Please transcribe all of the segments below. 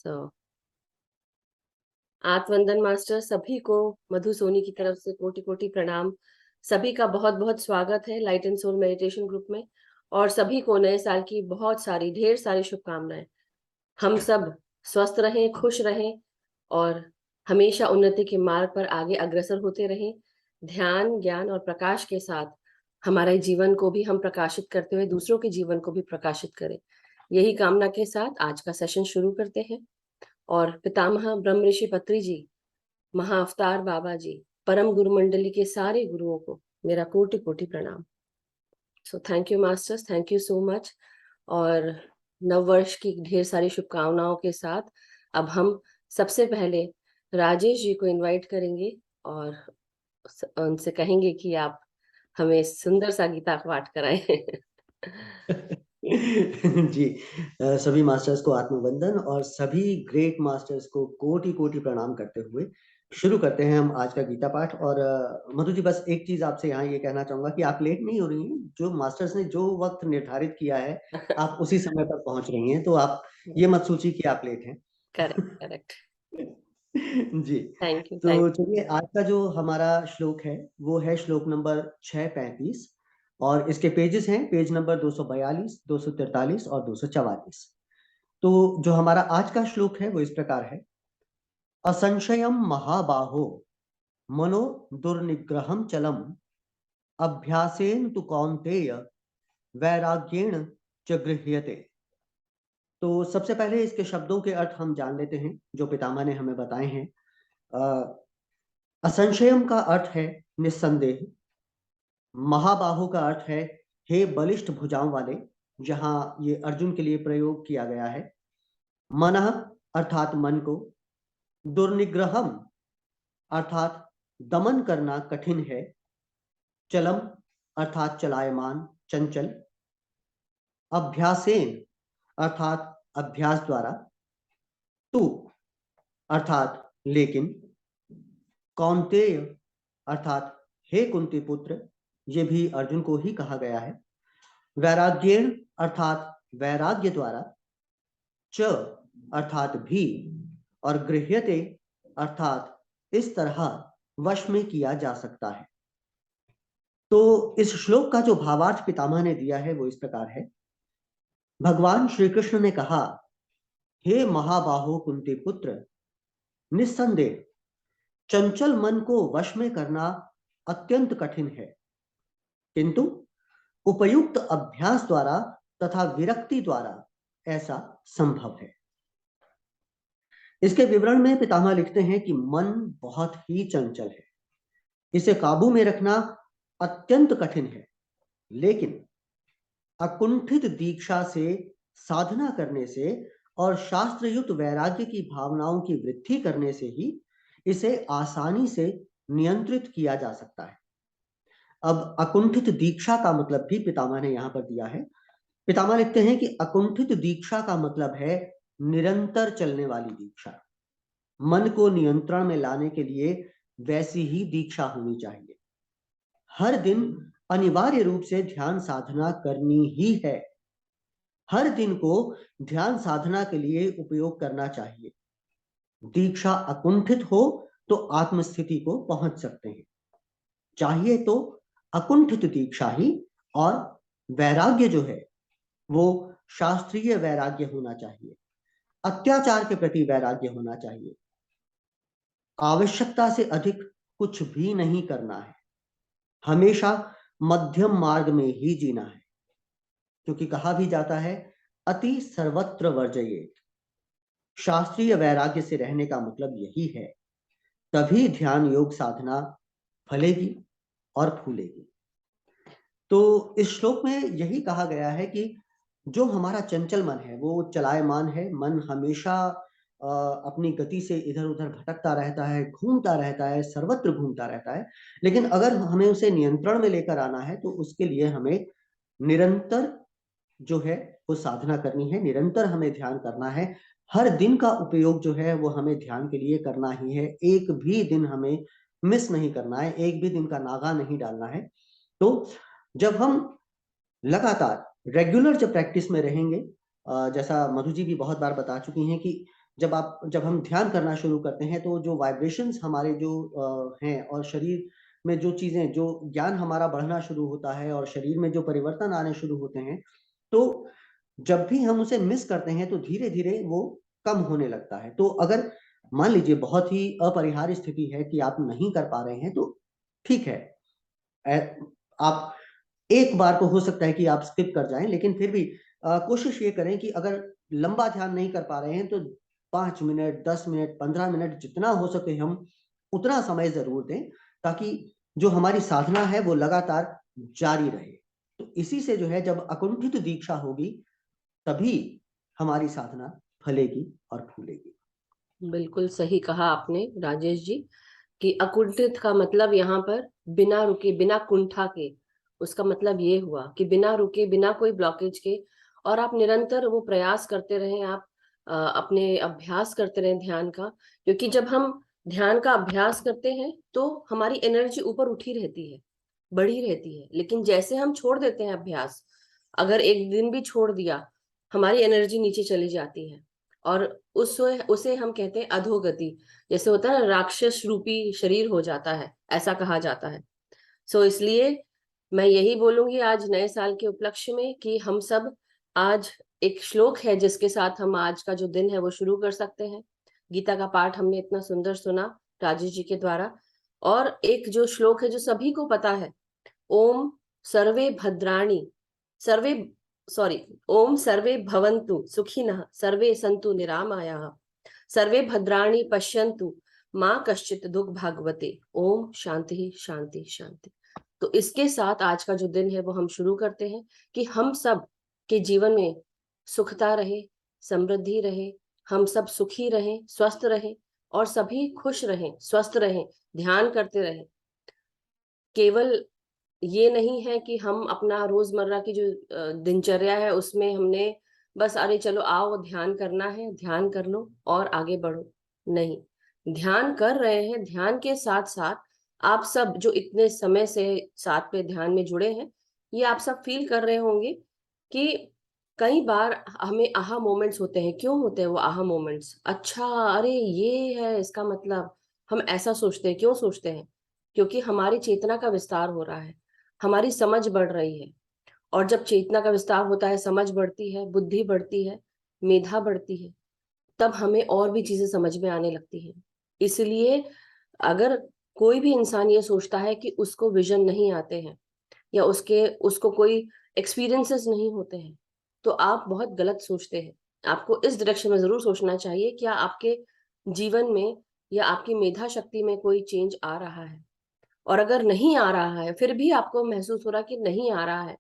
सो आत्मवंदन master सभी को मधु सोनी की तरफ से कोटि कोटि प्रणाम। सभी का बहुत बहुत स्वागत है light and soul meditation group में, और सभी को नए साल की बहुत सारी ढेर सारी शुभकामनाएं। हम सब स्वस्थ रहें, खुश रहें और हमेशा उन्नति के मार्ग पर आगे अग्रसर होते रहें। ध्यान, ज्ञान और प्रकाश के साथ हमारे जीवन को भी हम प्रकाशित करते हुए दूसरों के जीवन को भी प्रकाशित करें। यही कामना के साथ आज का सेशन शुरू करते हैं। और पितामह ब्रह्म ऋषि पत्री जी, महाअवतार बाबा जी, परम गुरु मंडली के सारे गुरुओं को मेरा कोटि कोटि प्रणाम। सो thank you masters, thank you so much. और नव वर्ष की ढेर सारी शुभकामनाओं के साथ अब हम सबसे पहले राजेश जी को इनवाइट करेंगे और उनसे कहेंगे कि आप हमें सुंदर सा गीता पाठ कराएं। जी, सभी मास्टर्स को आत्मवंदन और सभी ग्रेट मास्टर्स को कोटि कोटि प्रणाम करते हुए शुरू करते हैं हम आज का गीता पाठ। और मधु जी, बस एक चीज आपसे यहाँ ये कहना चाहूंगा कि आप लेट नहीं हो रही हैं। जो मास्टर्स ने जो वक्त निर्धारित किया है आप उसी समय पर पहुंच रही हैं, तो आप ये मत सोचिए कि आप लेट हैं। Correct correct. जी, थैंक यू तो थैंक चलिए, आज का जो हमारा श्लोक है वो है श्लोक नंबर 635 और इसके पेजेस हैं पेज नंबर 242, 243 और 244। तो जो हमारा आज का श्लोक है वो इस प्रकार है। असंशयम महाबाहो मनो दुर्निग्रहम चलम अभ्यासेन तु कौन्तेय वैराग्येण च गृह्यते। तो सबसे पहले इसके शब्दों के अर्थ हम जान लेते हैं जो पितामह ने हमें बताए हैं। असंशयम का अर्थ है निस्संदेह। महाबाहु का अर्थ है हे बलिष्ठ भुजाओं वाले, जहां ये अर्जुन के लिए प्रयोग किया गया है। मनः अर्थात मन को, दुर्निग्रहम अर्थात दमन करना कठिन है, चलम अर्थात चलायमान चंचल, अभ्यासेन अर्थात अभ्यास द्वारा, तु अर्थात लेकिन, कौन्तेय अर्थात हे कुंती पुत्र, ये भी अर्जुन को ही कहा गया है। वैराग्येण अर्थात वैराग्य द्वारा, च अर्थात भी, और गृह्यते अर्थात इस तरह वश में किया जा सकता है। तो इस श्लोक का जो भावार्थ पितामह ने दिया है वो इस प्रकार है। भगवान श्री कृष्ण ने कहा, हे महाबाहो कुंती पुत्र, निस्संदेह चंचल मन को वश में करना अत्यंत कठिन है, किंतु उपयुक्त अभ्यास द्वारा तथा विरक्ति द्वारा ऐसा संभव है। इसके विवरण में पितामह लिखते हैं कि मन बहुत ही चंचल है, इसे काबू में रखना अत्यंत कठिन है, लेकिन अकुंठित दीक्षा से, साधना करने से और शास्त्रयुक्त वैराग्य की भावनाओं की वृद्धि करने से ही इसे आसानी से नियंत्रित किया जा सकता है। अब अकुंठित दीक्षा का मतलब भी पितामह ने यहां पर दिया है। पितामह लिखते हैं कि अकुंठित दीक्षा का मतलब है निरंतर चलने वाली दीक्षा। मन को नियंत्रण में लाने के लिए वैसी ही दीक्षा होनी चाहिए। हर दिन अनिवार्य रूप से ध्यान साधना करनी ही है। हर दिन को ध्यान साधना के लिए उपयोग करना चाहिए। दीक्षा अकुंठित हो तो आत्मस्थिति को पहुंच सकते हैं। चाहिए तो अकुंठित दीक्षा ही, और वैराग्य जो है वो शास्त्रीय वैराग्य होना चाहिए। अत्याचार के प्रति वैराग्य होना चाहिए। आवश्यकता से अधिक कुछ भी नहीं करना है। हमेशा मध्यम मार्ग में ही जीना है, क्योंकि कहा भी जाता है अति सर्वत्र वर्जयेत। शास्त्रीय वैराग्य से रहने का मतलब यही है, तभी ध्यान योग साधना फलेगी और फूलेगी। तो इस श्लोक में यही कहा गया है कि जो हमारा चंचल मन है वो चलायमान है। मन हमेशा अपनी गति से इधर उधर भटकता रहता है, घूमता रहता है, सर्वत्र घूमता रहता है। लेकिन अगर हमें उसे नियंत्रण में लेकर आना है तो उसके लिए हमें निरंतर जो है वो साधना करनी है, निरंतर हमें ध्यान करना है। हर दिन का उपयोग जो है वो हमें ध्यान के लिए करना ही है। एक भी दिन हमें मिस नहीं करना है, एक भी दिन का नागा नहीं डालना है। तो जब हम लगातार रेगुलर जब प्रैक्टिस में रहेंगे, जैसा मधु जी भी बहुत बार बता चुकी हैं कि जब हम ध्यान करना शुरू करते हैं तो जो वाइब्रेशंस हमारे जो हैं और शरीर में जो चीजें, जो ज्ञान हमारा बढ़ना शुरू होता है और शरीर में जो परिवर्तन आने शुरू होते हैं, तो जब भी हम उसे मिस करते हैं तो धीरे धीरे वो कम होने लगता है। तो अगर मान लीजिए बहुत ही अपरिहार्य स्थिति है कि आप नहीं कर पा रहे हैं, तो ठीक है, आप एक बार को हो सकता है कि आप स्किप कर जाएं, लेकिन फिर भी कोशिश ये करें कि अगर लंबा ध्यान नहीं कर पा रहे हैं तो 5 मिनट, 10 मिनट, 15 मिनट, जितना हो सके हम उतना समय जरूर दें, ताकि जो हमारी साधना है वो लगातार जारी रहे। तो इसी से जो है, जब अकुंठित दीक्षा होगी तभी हमारी साधना फलेगी और फूलेगी। बिल्कुल सही कहा आपने राजेश जी, कि अकुंठित का मतलब यहाँ पर बिना रुके, बिना कुंठा के, उसका मतलब ये हुआ कि बिना रुके, बिना कोई ब्लॉकेज के, और आप निरंतर वो प्रयास करते रहें, आप अपने अभ्यास करते रहें ध्यान का। क्योंकि जब हम ध्यान का अभ्यास करते हैं तो हमारी एनर्जी ऊपर उठी रहती है, बढ़ी रहती है। लेकिन जैसे हम छोड़ देते हैं अभ्यास, अगर एक दिन भी छोड़ दिया, हमारी एनर्जी नीचे चली जाती है, और उसे हम कहते हैं अधोगति। जैसे होता है ना, राक्षस रूपी शरीर हो जाता है, ऐसा कहा जाता है। इसलिए मैं यही बोलूंगी आज नए साल के उपलक्ष्य में कि हम सब आज एक श्लोक है जिसके साथ हम आज का जो दिन है वो शुरू कर सकते हैं। गीता का पाठ हमने इतना सुंदर सुना राजेश जी के द्वारा, और एक जो श्लोक है जो सभी को पता है, ओम सर्वे भद्राणि, सर्वे सॉरी ओम सर्वे भवन्तु सुखिनः, सर्वे सन्तु निरामयाः, सर्वे भद्राणि पश्यन्तु माँ कश्चित दुख भागवते, ओम शांति शांति शांति। तो इसके साथ आज का जो दिन है वो हम शुरू करते हैं कि हम सब के जीवन में सुखता रहे, समृद्धि रहे, हम सब सुखी रहें, स्वस्थ रहें, और सभी खुश रहें, स्वस्थ रहें, ध्यान करते रहें। केवल ये नहीं है कि हम अपना रोजमर्रा की जो दिनचर्या है उसमें हमने बस अरे चलो आओ ध्यान करना है, ध्यान कर लो और आगे बढ़ो। नहीं, ध्यान कर रहे हैं, ध्यान के साथ साथ आप सब जो इतने समय से साथ पे ध्यान में जुड़े हैं, ये आप सब फील कर रहे होंगे कि कई बार हमें आहा मोमेंट्स होते हैं। क्यों होते हैं वो आहा मोमेंट्स? अच्छा, अरे ये है इसका मतलब, हम ऐसा सोचते हैं। क्यों सोचते हैं? क्योंकि हमारी चेतना का विस्तार हो रहा है, हमारी समझ बढ़ रही है। और जब चेतना का विस्तार होता है, समझ बढ़ती है, बुद्धि बढ़ती है, मेधा बढ़ती है, तब हमें और भी चीजें समझ में आने लगती है। इसलिए अगर कोई भी इंसान ये सोचता है कि उसको विजन नहीं आते हैं या उसको कोई एक्सपीरियंसेस नहीं होते हैं, तो आप बहुत गलत सोचते हैं। आपको इस डायरेक्शन में जरूर सोचना चाहिए, क्या आपके जीवन में या आपकी मेधा शक्ति में कोई चेंज आ रहा है? और अगर नहीं आ रहा है, फिर भी आपको महसूस हो रहा है कि नहीं आ रहा है,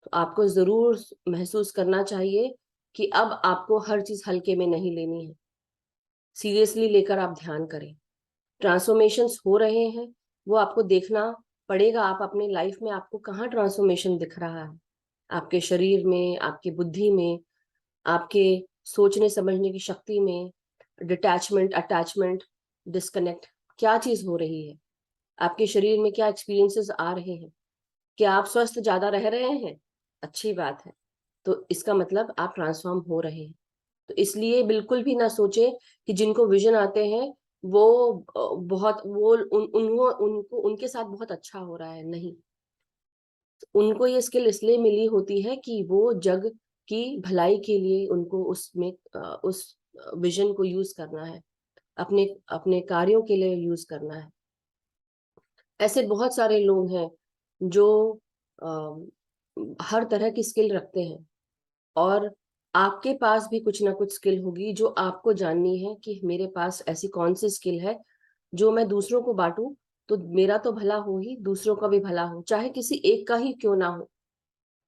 तो आपको जरूर महसूस करना चाहिए कि अब आपको हर चीज हल्के में नहीं लेनी है, सीरियसली लेकर आप ध्यान करें। ट्रांसफॉर्मेशंस हो रहे हैं, वो आपको देखना पड़ेगा। आप अपने लाइफ में आपको कहाँ ट्रांसफॉर्मेशन दिख रहा है? आपके शरीर में, आपकी बुद्धि में, आपके सोचने समझने की शक्ति में, डिटैचमेंट, अटैचमेंट, डिस्कनेक्ट, क्या चीज हो रही है? आपके शरीर में क्या एक्सपीरियंसेस आ रहे हैं? क्या आप स्वस्थ ज्यादा रह रहे हैं? अच्छी बात है, तो इसका मतलब आप ट्रांसफॉर्म हो रहे हैं। तो इसलिए बिल्कुल भी ना सोचे कि जिनको विजन आते हैं वो बहुत वो उन उनको उनको उनके साथ बहुत अच्छा हो रहा है। नहीं, उनको ये स्किल इसलिए मिली होती है कि वो जग की भलाई के लिए उनको उसमें उस विजन को यूज करना है, अपने अपने कार्यों के लिए यूज करना है। ऐसे बहुत सारे लोग हैं जो हर तरह की स्किल रखते हैं, और आपके पास भी कुछ ना कुछ स्किल होगी जो आपको जाननी है कि मेरे पास ऐसी कौन सी स्किल है जो मैं दूसरों को बांटूं तो मेरा तो भला हो ही, दूसरों का भी भला हो, चाहे किसी एक का ही क्यों ना हो।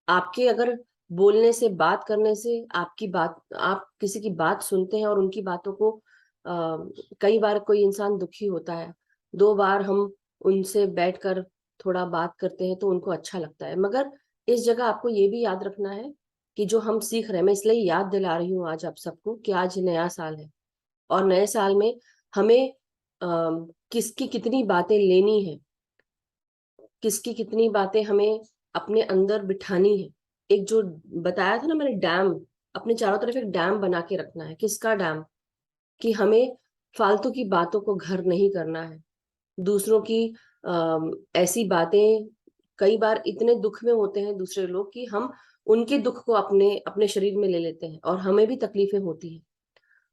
आपके अगर बोलने से, बात करने से, आपकी बात, आप किसी की बात सुनते हैं और उनकी बातों को कई बार कोई इंसान दुखी होता है, 2 बार हम उनसे बैठकर थोड़ा बात करते हैं तो उनको अच्छा लगता है। मगर इस जगह आपको ये भी याद रखना है कि जो हम सीख रहे हैं, मैं इसलिए याद दिला रही हूँ आज आप सबको कि आज नया साल है, और नए साल में हमें किसकी कितनी बातें लेनी है, किसकी कितनी बातें हमें अपने अंदर बिठानी है। एक जो बताया था ना मैंने, डैम, अपने चारों तरफ एक डैम बना के रखना है। किसका डैम? कि हमें फालतू की बातों को घर नहीं करना है। दूसरों की ऐसी बातें, कई बार इतने दुख में होते हैं दूसरे लोग कि हम उनके दुख को अपने अपने शरीर में ले लेते हैं और हमें भी तकलीफें होती हैं।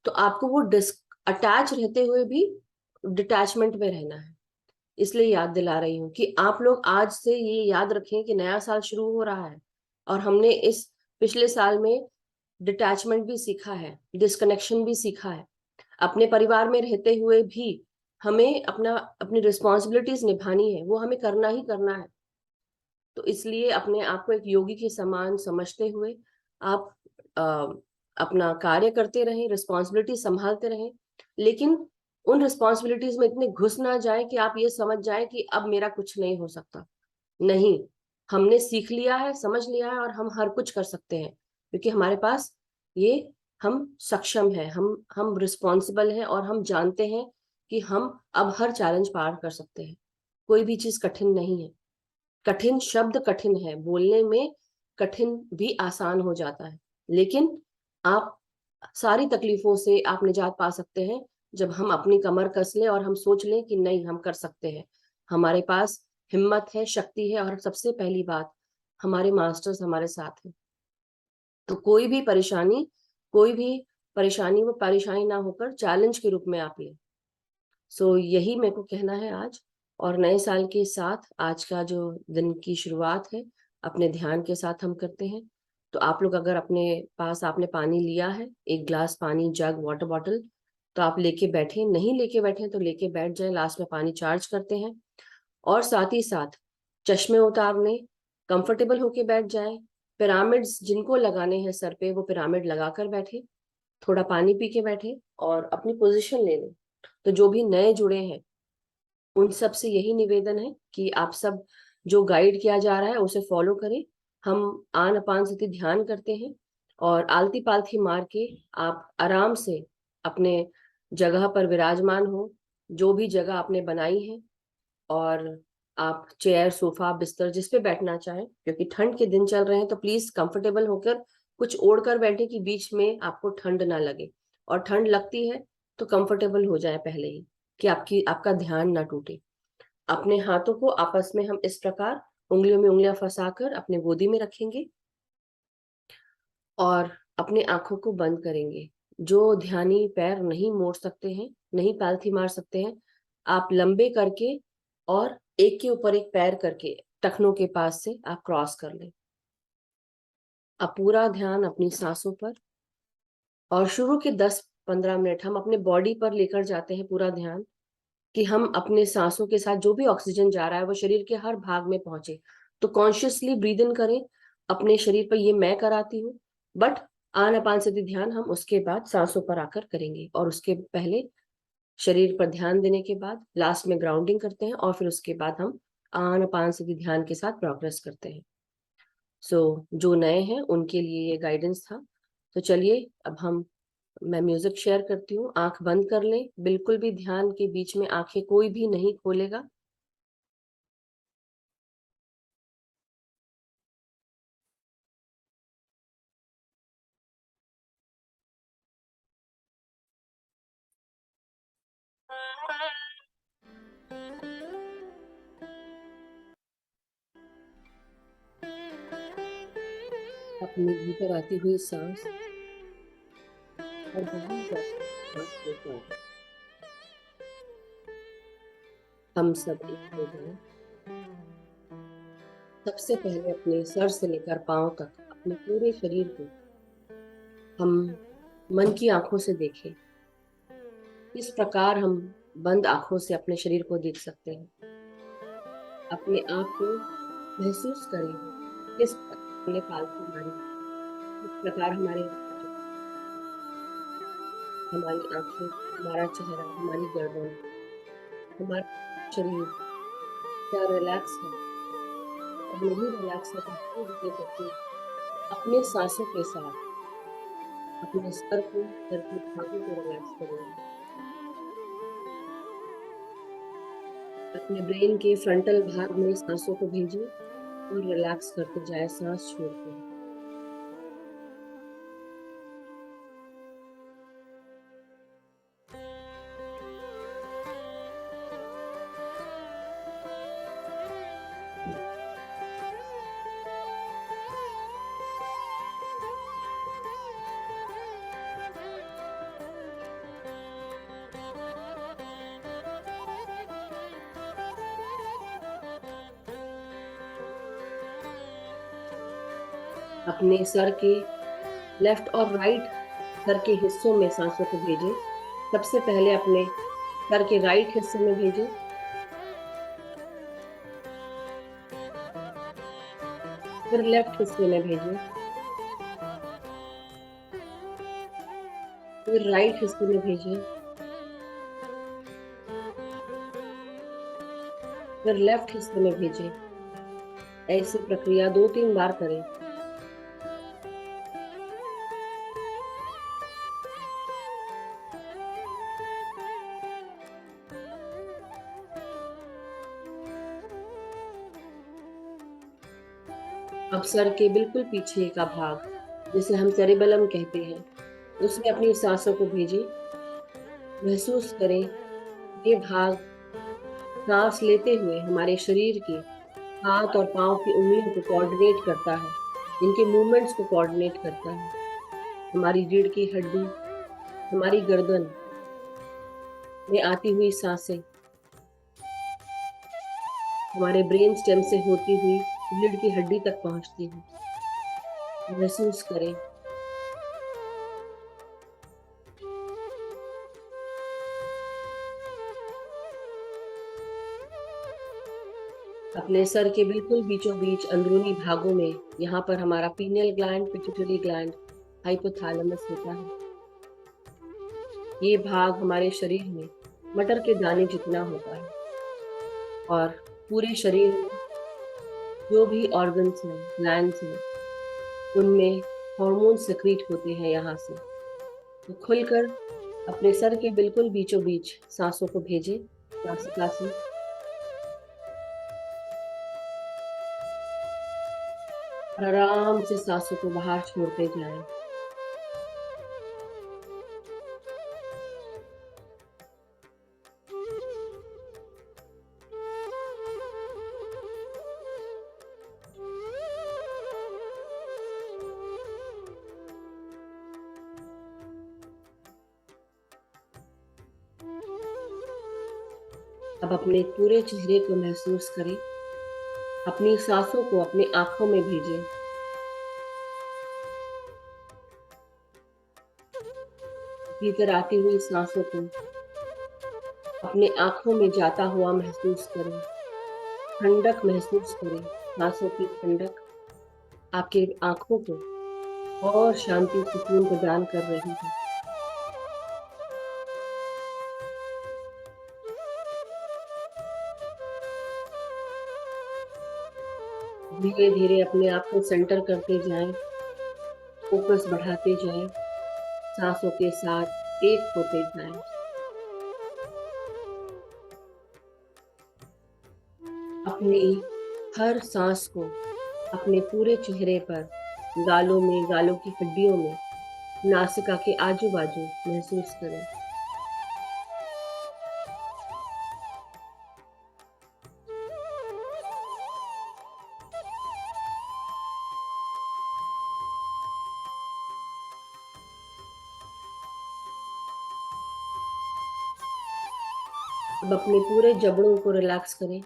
तो आपको वो अटैच रहते हुए भी डिटैचमेंट में रहना है। इसलिए याद दिला रही हूँ कि आप लोग आज से ये याद रखें कि नया साल शुरू हो रहा है और हमने इस पिछले साल में डिटैचमेंट भी सीखा है, डिस्कनेक्शन भी सीखा है। अपने परिवार में रहते हुए भी हमें अपनी रिस्पॉन्सिबिलिटीज निभानी है, वो हमें करना ही करना है। तो इसलिए अपने आप को एक योगी के समान समझते हुए आप अपना कार्य करते रहें, रिस्पॉन्सिबिलिटी संभालते रहें, लेकिन उन रिस्पॉन्सिबिलिटीज में इतने घुस ना जाए कि आप ये समझ जाए कि अब मेरा कुछ नहीं हो सकता। नहीं, हमने सीख लिया है, समझ लिया है और हम हर कुछ कर सकते हैं, क्योंकि हमारे पास ये हम सक्षम हैं, हम रिस्पॉन्सिबल हैं और हम जानते हैं कि हम अब हर चैलेंज पार कर सकते हैं। कोई भी चीज कठिन नहीं है। कठिन शब्द कठिन है, बोलने में कठिन भी आसान हो जाता है, लेकिन आप सारी तकलीफों से आप निजात पा सकते हैं जब हम अपनी कमर कस लें और हम सोच लें कि नहीं, हम कर सकते हैं। हमारे पास हिम्मत है, शक्ति है और सबसे पहली बात, हमारे मास्टर्स हमारे साथ हैं। तो कोई भी परेशानी वो परेशानी ना होकर चैलेंज के रूप में आप लें। सो यही मेरे को कहना है आज। और नए साल के साथ आज का जो दिन की शुरुआत है अपने ध्यान के साथ हम करते हैं। तो आप लोग अगर अपने पास आपने पानी लिया है, एक ग्लास पानी, जग, वाटर बॉटल, तो आप लेके बैठे, नहीं लेके बैठे तो लेके बैठ जाए, लास्ट में पानी चार्ज करते हैं। और साथ ही साथ चश्मे उतार लें, कंफर्टेबल होके बैठ जाएं। पिरामिड्स जिनको लगाने हैं सर पे वो पिरामिड लगाकर बैठे, थोड़ा पानी पी के बैठे और अपनी पोजीशन ले लें। तो जो भी नए जुड़े हैं उन सब से यही निवेदन है कि आप सब जो गाइड किया जा रहा है उसे फॉलो करें। हम आन अपान सती ध्यान करते हैं और आलती पालथी मार के आप आराम से अपने जगह पर विराजमान हो, जो भी जगह आपने बनाई है। और आप चेयर, सोफा, बिस्तर जिस पे बैठना चाहें, क्योंकि ठंड के दिन चल रहे हैं, तो प्लीज कंफर्टेबल होकर कुछ ओढ़ कर बैठे कि बीच में आपको ठंड ना लगे। और ठंड लगती है तो कंफर्टेबल हो जाए पहले ही, कि आपका ध्यान ना टूटे। अपने हाथों को आपस में हम इस प्रकार उंगलियों में उंगलियां फंसाकर अपने गोदी में रखेंगे और अपनी आंखों को बंद करेंगे। जो ध्यानी पैर नहीं मोड़ सकते हैं, नहीं पालथी मार सकते हैं, आप लंबे करके और एक के ऊपर एक पैर करके टखनों के पास से आप क्रॉस कर लें। अब पूरा ध्यान अपनी सांसों पर, और शुरू के 10-15 मिनट हम अपने बॉडी पर लेकर जाते हैं पूरा ध्यान, कि हम अपने सांसों के साथ जो भी ऑक्सीजन जा रहा है वो शरीर के हर भाग में पहुंचे। तो कॉन्शियसली ब्रीद इन करें अपने शरीर पर, ये मैं कराती हूँ, बट आनापान सती ध्यान हम उसके बाद सांसों पर आकर करेंगे। और उसके पहले शरीर पर ध्यान देने के बाद लास्ट में ग्राउंडिंग करते हैं और फिर उसके बाद हम आनापान सती ध्यान के साथ प्रोग्रेस करते हैं। सो जो नए हैं उनके लिए ये गाइडेंस था। तो चलिए अब मैं म्यूजिक शेयर करती हूँ। आंख बंद कर लें, बिल्कुल भी ध्यान के बीच में आंखें कोई भी नहीं खोलेगा। अपने भीतर आती हुई सांस और बाहर जाती हुई सांस लेकर हम सब एक हो जाए। सबसे पहले अपने सर से लेकर पांव तक अपने पूरे शरीर को हम मन की आंखों से देखें। इस प्रकार हम बंद आंखों से अपने शरीर को देख सकते हैं। अपने आप को महसूस करें किस प्रकार हमने पालतू मारी, किस प्रकार हमारी आंखें, हमारा चेहरा, हमारी गर्दन, हमारा शरीर क्या रिलैक्स है। अब नहीं रिलैक्स है तो धीरे धीरे करके अपने सांसों के साथ अपने सर के भागों को रिलैक्स करेंगे। अपने ब्रेन के फ्रंटल भाग में सांसों को भेजें और रिलैक्स करते जाए सांस छोड़ते। अपने सर के लेफ्ट और राइट सर के हिस्सों में सांसों को भेजें। सबसे पहले अपने सर के राइट हिस्से में भेजें, फिर लेफ्ट हिस्से में भेजें, फिर राइट हिस्से में भेजें, फिर लेफ्ट हिस्से में भेजें। ऐसी प्रक्रिया 2-3 बार करें। अब सर के बिल्कुल पीछे का भाग, जिसे हम सेरिबेलम कहते हैं, उसमें अपनी सांसों को भेजें। महसूस करें, ये भाग सांस लेते हुए हमारे शरीर के हाथ और पांव की उंगलियों को कोऑर्डिनेट करता है, इनके मूवमेंट्स को कोऑर्डिनेट करता है। हमारी रीढ़ की हड्डी, हमारी गर्दन में आती हुई सांसें हमारे ब्रेन स्टेम से होती हुई रीढ़ की हड्डी तक पहुंचती हैं। महसूस करें। अपने सर के बिल्कुल बीचों बीच अंदरूनी भागों में, यहाँ पर हमारा pineal gland, pituitary gland, hypothalamus होता है। ये भाग हमारे शरीर में मटर के दाने जितना होता है और पूरे शरीर में जो भी ऑर्गन्स हैं, ग्लैंड्स हैं, उनमें हार्मोन सिक्रीट होते हैं यहाँ से। तो खुलकर अपने सर के बिल्कुल बीचों बीच सांसों को भेजें, नासिका से। और आराम से सांसों को बाहर छोड़ते जाएं। अब अपने पूरे चेहरे को महसूस करें। अपनी सांसों को अपनी आंखों में भेजें। भीतर आती हुई सांसों को अपने आंखों में जाता हुआ महसूस करें। ठंडक महसूस करें। सांसों की ठंडक आपके आंखों को और शांति सुकून प्रदान कर रही है। धीरे धीरे अपने आप को सेंटर करते जाएं, फोकस बढ़ाते जाएं, सांसों के साथ एक होते जाएं। अपनी हर सांस को अपने पूरे चेहरे पर, गालों में, गालों की हड्डियों में, नासिका के आजू बाजू महसूस करें। अब अपने पूरे जबड़ों को रिलैक्स करें।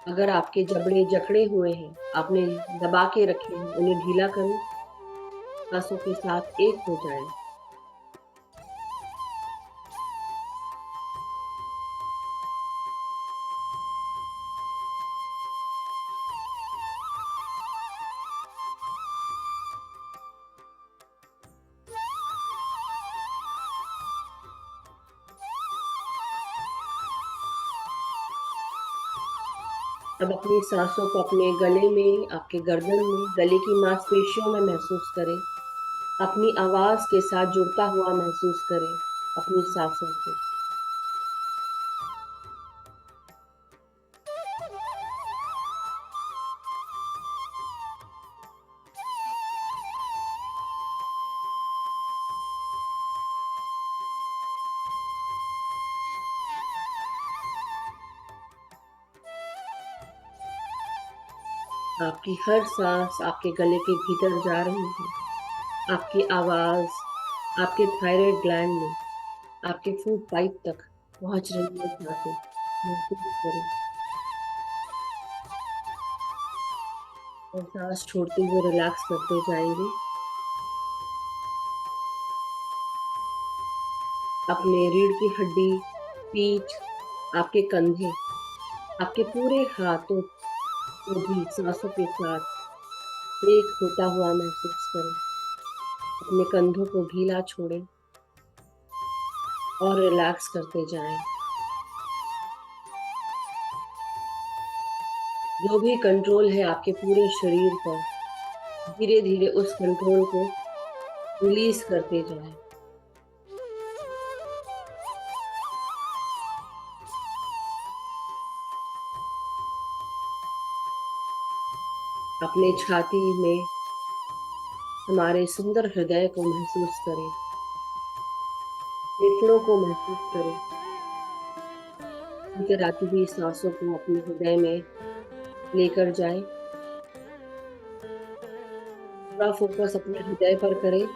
अगर आपके जबड़े जकड़े हुए हैं, आपने दबा के रखे हैं, उन्हें ढीला करें। सांसों के साथ एक हो जाएं। अब अपनी सांसों को अपने गले में, आपके गर्दन में, गले की मांसपेशियों में महसूस करें। अपनी आवाज के साथ जुड़ता हुआ महसूस करें अपनी सांसों को। आपकी हर सांस आपके गले के भीतर जा रही है। आपकी आवाज आपके थायराइड ग्लैंड में, आपके फूड पाइप तक पहुंच रही है। सांसें महसूस करें। और सांस छोड़ते हुए रिलैक्स करते जाएंगे। अपने रीढ़ की हड्डी, पीठ, आपके कंधे, आपके पूरे हाथों को भी सांसों के साथ एक होता हुआ महसूस करें। अपने कंधों को ढीला छोड़ें और रिलैक्स करते जाएं। जो भी कंट्रोल है आपके पूरे शरीर पर, धीरे धीरे उस कंट्रोल को रिलीज करते जाएं। अपने छाती में हमारे सुंदर हृदय को महसूस करें, फेफड़ों को महसूस करें। भीतर आती हुई सांसों को अपने हृदय में लेकर जाएं। पूरा फोकस अपने हृदय पर करें।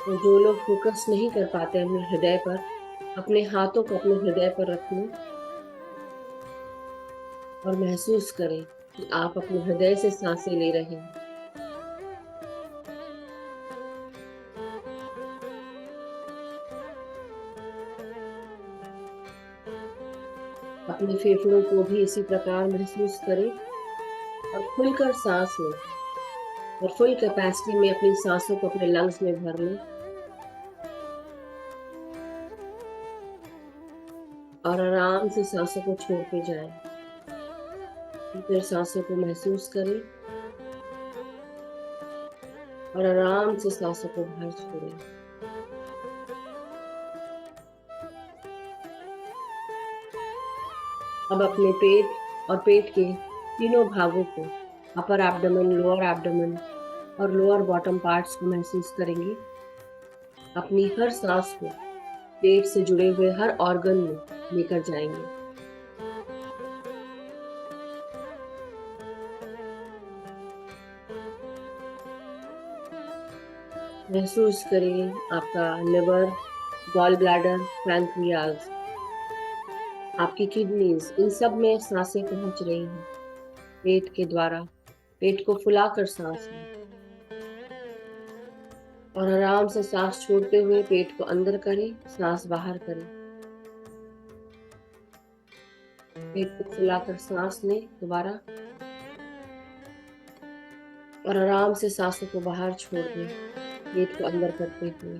और जो लोग फोकस नहीं कर पाते अपने हृदय पर, अपने हाथों को अपने हृदय पर रखें और महसूस करें कि आप अपने हृदय से सांसें ले रहे हैं। अपने फेफड़ों को भी इसी प्रकार महसूस करें और खुलकर सांस लें और फुल कैपेसिटी में अपनी सांसों को अपने लंग्स में भर लें और आराम से सांसों को छोड़ते जाएं। फिर सांसों को महसूस करें और आराम से सांसों को बाहर छोड़ें। अब अपने पेट और पेट के तीनों भागों को, अपर एब्डोमेन, लोअर एब्डोमेन और लोअर बॉटम पार्ट्स को महसूस करेंगे। अपनी हर सांस को पेट से जुड़े हुए हर ऑर्गन में लेकर जाएंगे। महसूस करें आपका लिवर, गॉल ब्लैडर, पैंक्रियाज, आपकी किडनीज, इन सब में सांसें पहुंच रही हैं। पेट के द्वारा पेट को फुलाकर सांस लें और आराम से सांस छोड़ते हुए पेट को अंदर करें, सांस बाहर करें। पेट को फुलाकर सांस लें दोबारा और आराम से सांसों को बाहर छोड़ दें, पेट को अंदर करते हुए।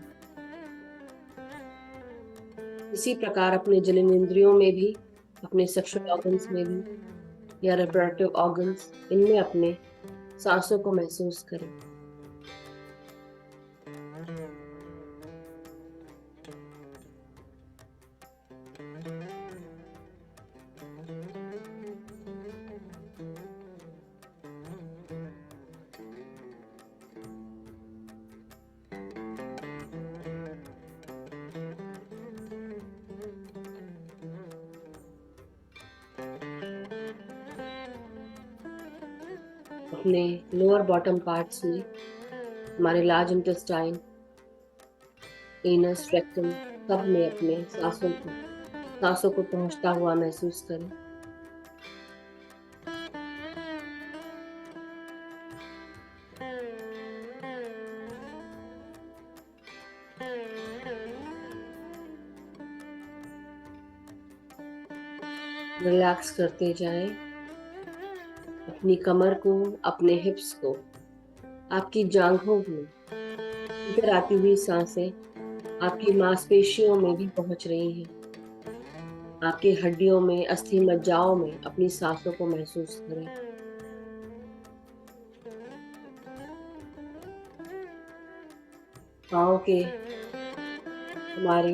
इसी प्रकार अपने जननेंद्रियों में भी, अपने सेक्सुअल ऑर्गन्स में भी या रिप्रोडक्टिव ऑर्गन्स, इनमें अपने सांसों को महसूस करें। अपने लोअर बॉटम पार्ट्स में, हमारे लार्ज इंटेस्टाइन, एनस, रेक्टम, सब में अपने सांसों को पहुंचता हुआ महसूस करें। रिलैक्स करते जाएं अपनी कमर को, अपने हिप्स को, आपकी जांघों में। इधर आती हुई सांसें आपकी मांसपेशियों में भी पहुंच रही हैं। आपकी हड्डियों में, अस्थि मज्जाओं में अपनी सांसों को महसूस करें। पाँव के हमारे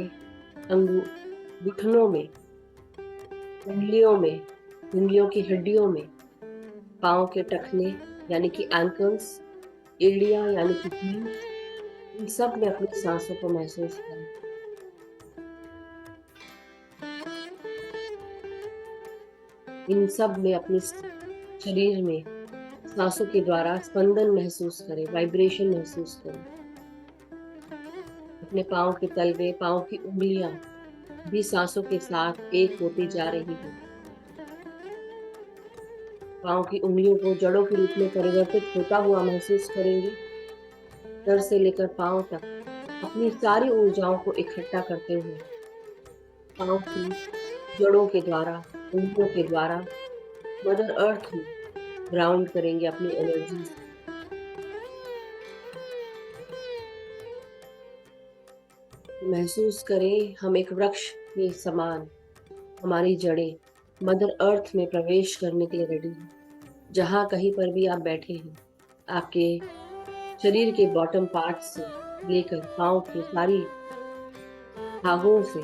घुटनों में, उंगलियों की हड्डियों में, पाँव के टखने यानी कि एंकल्स, एड़ियां यानी कि हील्स, इन सब में अपनी सांसों को महसूस करें। इन सब में अपने शरीर में सांसों के द्वारा स्पंदन महसूस करें, वाइब्रेशन महसूस करें। अपने पाँव के तलवे, पाँव की उंगलियां भी सांसों के साथ एक होती जा रही हैं। पाँव की उंगलियों को जड़ों के रूप में परिवर्तित होता हुआ महसूस करेंगे। सर से लेकर पाँव तक अपनी सारी ऊर्जाओं को इकट्ठा करते हुए पाँव की जड़ों के द्वारा, उंगलियों के द्वारा मदर अर्थ में ग्राउंड करेंगे अपनी एनर्जी। महसूस करें हम एक वृक्ष के समान, हमारी जड़ें मदर अर्थ में प्रवेश करने के लिए रेडी हैं। जहाँ कहीं पर भी आप बैठे हैं, आपके शरीर के बॉटम पार्ट से लेकर पाँव की सारी भागों से,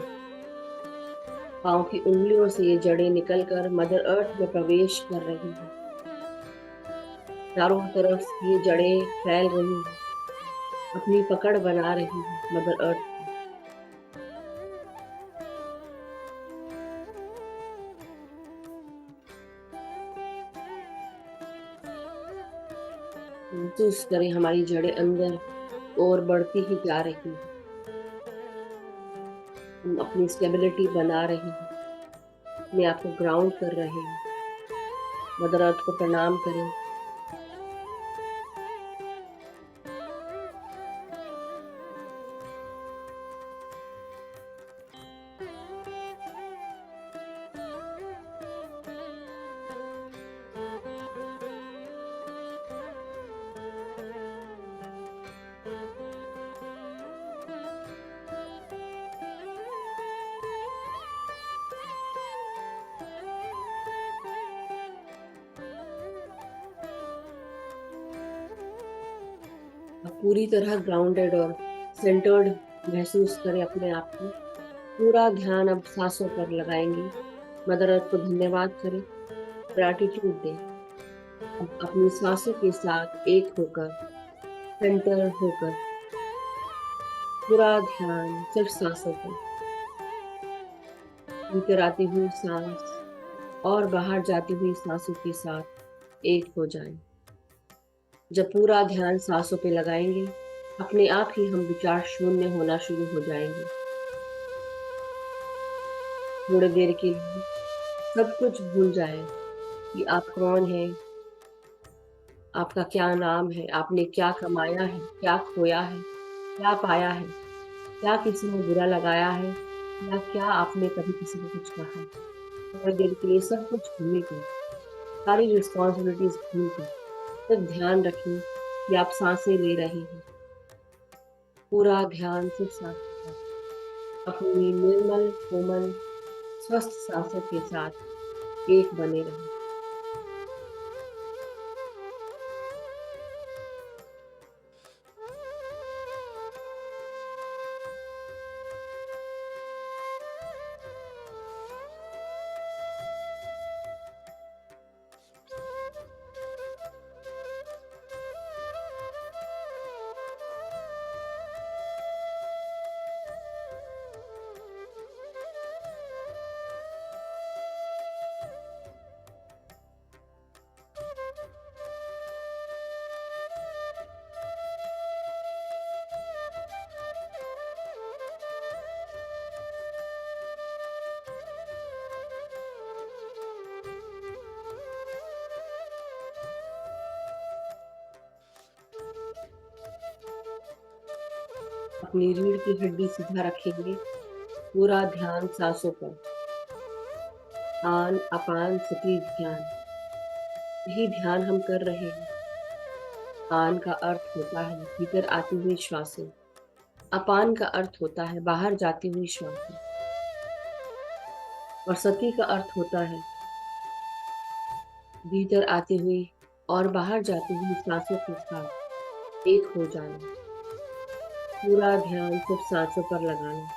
पाँव की उंगलियों से ये जड़ें निकलकर मदर अर्थ में प्रवेश कर रही हैं। चारों तरफ ये जड़ें फैल रही हैं, अपनी पकड़ बना रही हैं मदर अर्थ की। महसूस करें हमारी जड़ें अंदर और बढ़ती ही जा रही हैं। हम अपनी स्टेबिलिटी बना रहे हैं, अपने आप को ग्राउंड कर रहे हैं। मदर अर्थ को प्रणाम करें। आप पूरी तरह ग्राउंडेड और सेंटर्ड महसूस करें अपने आप को। पूरा ध्यान अब सांसों पर लगाएंगे। मदर अर्थ को धन्यवाद करें, ग्रैटिट्यूड दें। अब अपनी सांसों के साथ एक होकर, सेंटर होकर पूरा ध्यान सिर्फ सांसों पर। भीतर आती हुई सांस और बाहर जाती हुई सांसों के साथ एक हो जाएं। जब पूरा ध्यान सांसों पे लगाएंगे, अपने आप ही हम विचार शून्य होना शुरू हो जाएंगे। थोड़ी देर के लिए सब कुछ भूल जाएं कि आप कौन हैं, आपका क्या नाम है, आपने क्या कमाया है, क्या खोया है, क्या पाया है, क्या किसी ने बुरा लगाया है, या क्या आपने कभी किसी को कुछ कहा है। थोड़ी देर के लिए सब कुछ भूल कर, सारी रिस्पॉन्सिबिलिटीज भूल कर सिर्फ ध्यान रखें कि आप सांसें ले रहे हैं। पूरा ध्यान सिर्फ सांसों पर। अपनी निर्मल, कोमल, स्वस्थ सांसों के साथ एक बने रहें। अपनी रीढ़ की हड्डी सीधा रखेंगे। पूरा ध्यान सांसों पर। आन अपान सटीक ध्यान, यही ध्यान हम कर रहे हैं। आन का अर्थ होता है भीतर आती हुई श्वासें। अपान का अर्थ होता है बाहर जाती हुई श्वासें। और सती का अर्थ होता है भीतर आती हुई और बाहर जाती हुई सांसों के साथ एक हो जाना। पूरा ध्यान सिर्फ सांसों पर लगाना।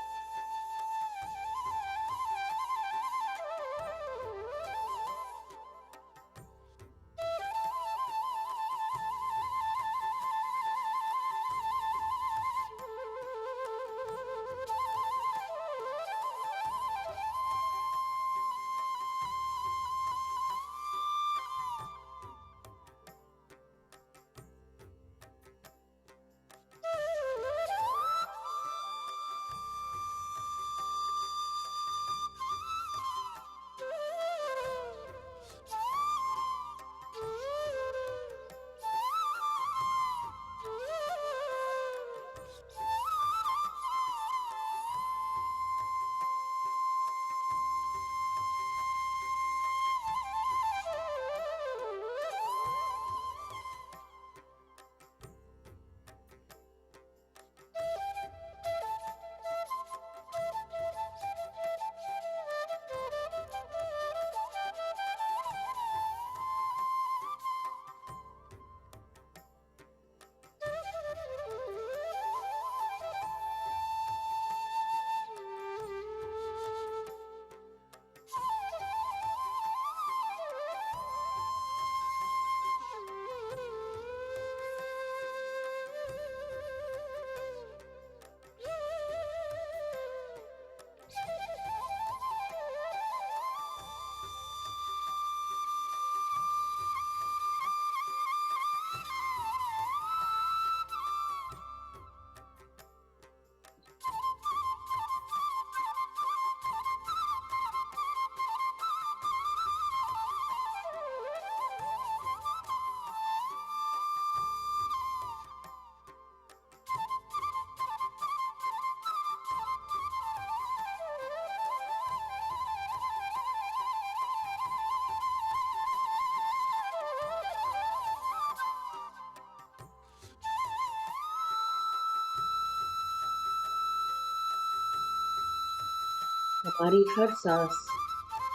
हमारी हर सांस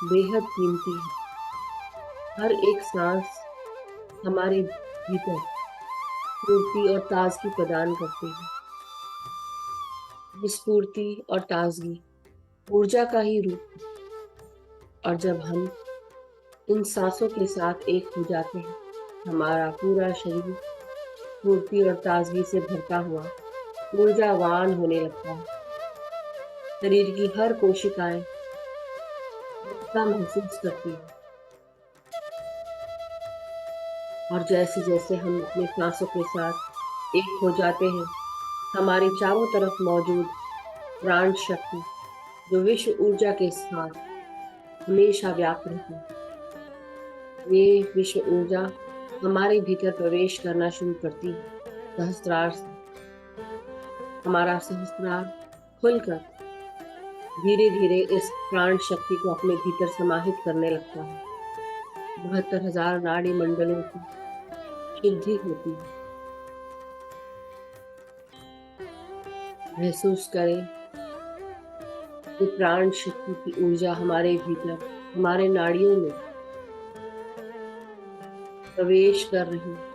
बेहद कीमती है। हर एक सांस हमारे भीतर स्फूर्ति और ताजगी प्रदान करती है। ये स्फूर्ति और ताजगी ऊर्जा का ही रूप है, और जब हम इन सांसों के साथ एक हो जाते हैं, हमारा पूरा शरीर स्फूर्ति और ताजगी से भरता हुआ ऊर्जावान होने लगता है। शरीर की हर कोशिकाएं ऊर्जा महसूस करती है, और जैसे जैसे हम अपने सांसों के साथ एक हो जाते हैं, हमारे चारों तरफ मौजूद प्राण शक्ति, जो विश्व ऊर्जा के साथ हमेशा व्याप्त रहती है, ये विश्व ऊर्जा हमारे भीतर प्रवेश करना शुरू करती है। सहस्त्रार से हमारा सहस्त्रार खुलकर धीरे धीरे इस प्राण शक्ति को अपने भीतर समाहित करने लगता है। 72,000 नाड़ी मंडलों की शुद्धि होती है। महसूस करें कि प्राण शक्ति की ऊर्जा हमारे भीतर, हमारे नाड़ियों में प्रवेश कर रही है।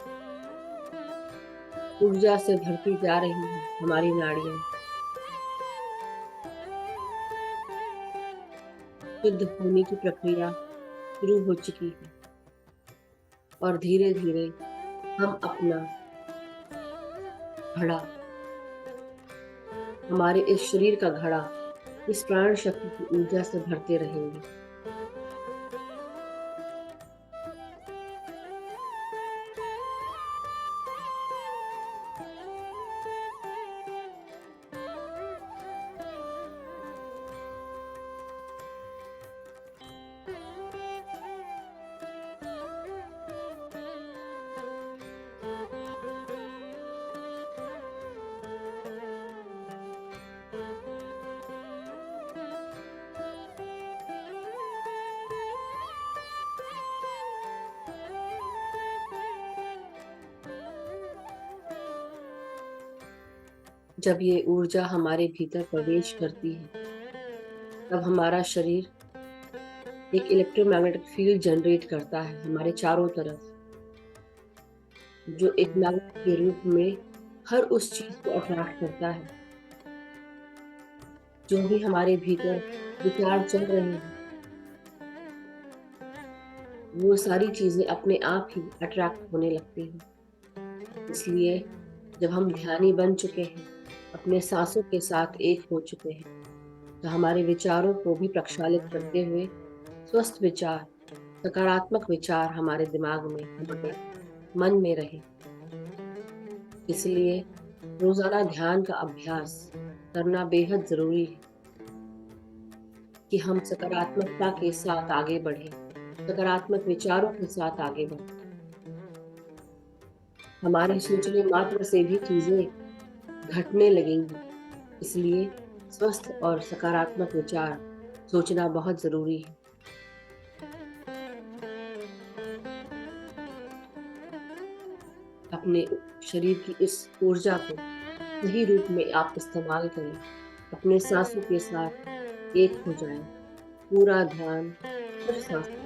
ऊर्जा से भरती जा रही है हमारी नाड़ियां। शुद्ध होने की प्रक्रिया शुरू हो चुकी है, और धीरे धीरे हम अपना घड़ा, हमारे इस शरीर का घड़ा इस प्राण शक्ति की ऊर्जा से भरते रहेंगे। जब ये ऊर्जा हमारे भीतर प्रवेश करती है, तब हमारा शरीर एक इलेक्ट्रोमैग्नेटिक फील्ड जनरेट करता है हमारे चारों तरफ, जो एक मैग्नेट के रूप में हर उस चीज को अट्रैक्ट करता है। जो भी हमारे भीतर विचार चल रहे हैं, वो सारी चीजें अपने आप ही अट्रैक्ट होने लगती हैं। इसलिए जब हम ध्यानी बन चुके हैं, अपने सांसों के साथ एक हो चुके हैं, तो हमारे विचारों को भी प्रक्षालित करते हुए स्वस्थ विचार, सकारात्मक विचार हमारे दिमाग में, हमारे मन में रहे। इसलिए रोजाना ध्यान का अभ्यास करना बेहद जरूरी है कि हम सकारात्मकता के साथ आगे बढ़े, सकारात्मक विचारों के साथ आगे बढ़े। हमारे सोचने मात्र से भी चीजें घटने लगेंगी। इसलिए स्वस्थ और सकारात्मक विचार सोचना बहुत जरूरी है। अपने शरीर की इस ऊर्जा को सही रूप में आप इस्तेमाल करें। अपने सांसों के साथ एक हो जाएं। पूरा ध्यान सिर्फ सांस पर।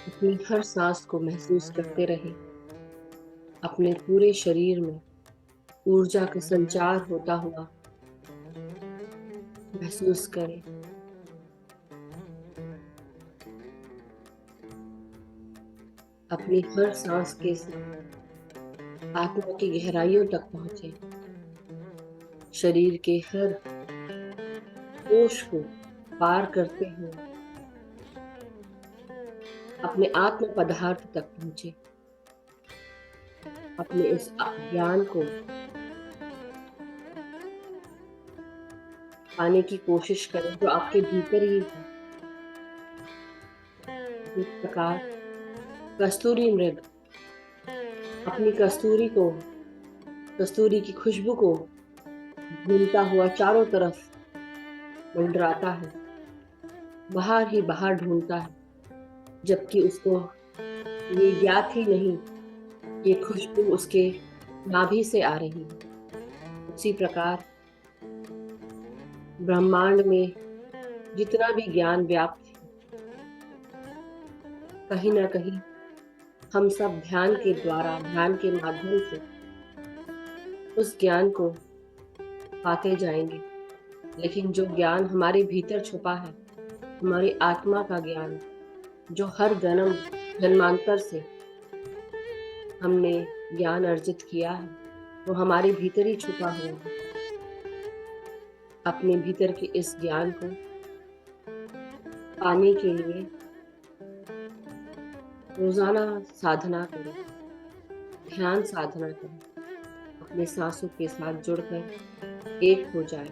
अपनी हर सांस को महसूस करते रहे। अपने पूरे शरीर में ऊर्जा का संचार होता हुआ महसूस करें। अपनी हर सांस के साथ आत्मा की गहराइयों तक पहुंचे। शरीर के हर कोश को पार करते हुए अपने आत्म पदार्थ तक पहुंचे। अपने इस ज्ञान को पाने की कोशिश करें जो आपके भीतर ही है। इस प्रकार कस्तूरी मृग अपनी कस्तूरी की खुशबू को घूमता हुआ चारों तरफ मंडराता है, बाहर ही बाहर ढूंढता है, जबकि उसको ये ज्ञात ही नहीं ये खुशबू उसके नाभि से आ रही है। उसी प्रकार ब्रह्मांड में जितना भी ज्ञान व्याप्त है, कहीं ना कहीं हम सब ध्यान के माध्यम से उस ज्ञान को पाते जाएंगे। लेकिन जो ज्ञान हमारे भीतर छुपा है, हमारी आत्मा का ज्ञान, जो हर जन्मांतर से हमने ज्ञान अर्जित किया है, वो हमारे भीतर ही छुपा हुआ है। अपने भीतर के इस ज्ञान को पाने के लिए रोजाना साधना करें, ध्यान साधना करें, अपने सांसों के साथ जुड़कर एक हो जाए।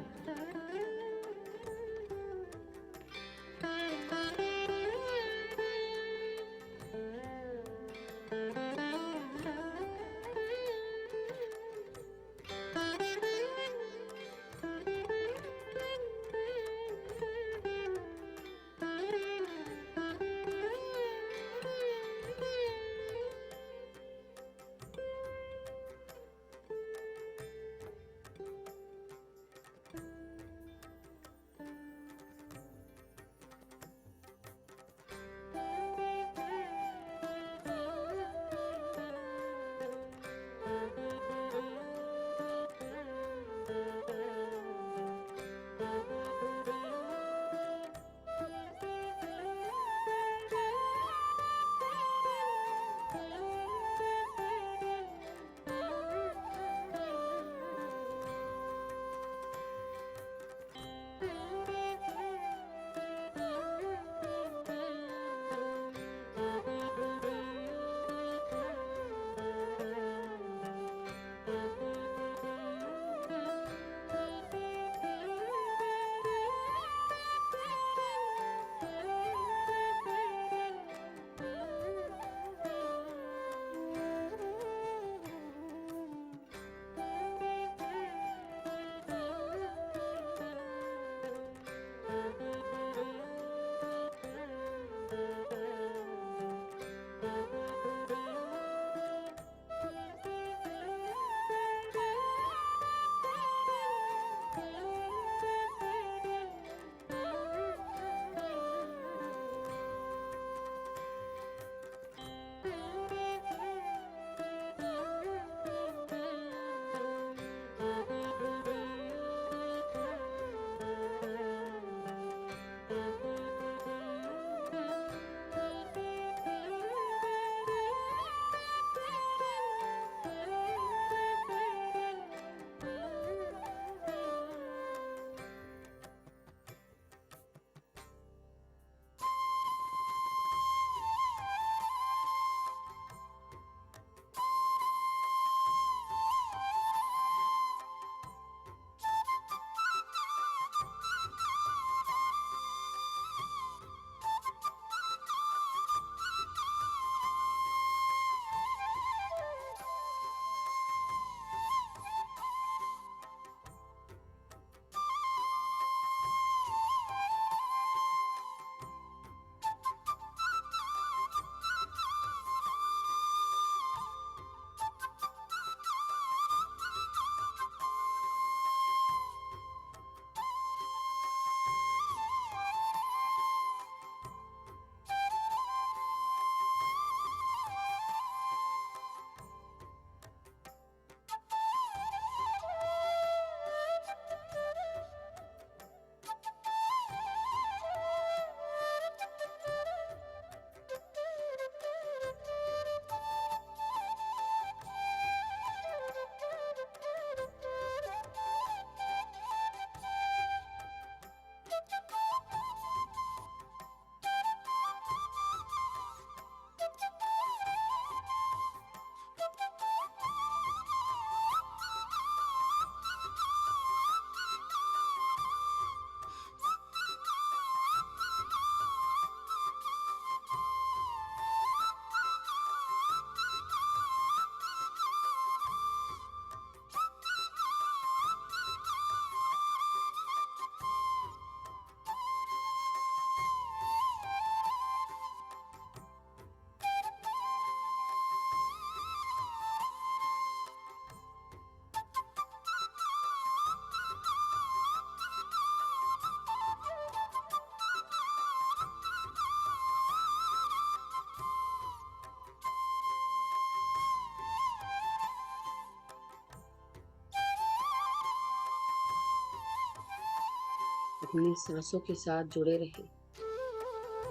अपनी सांसों के साथ जुड़े रहें,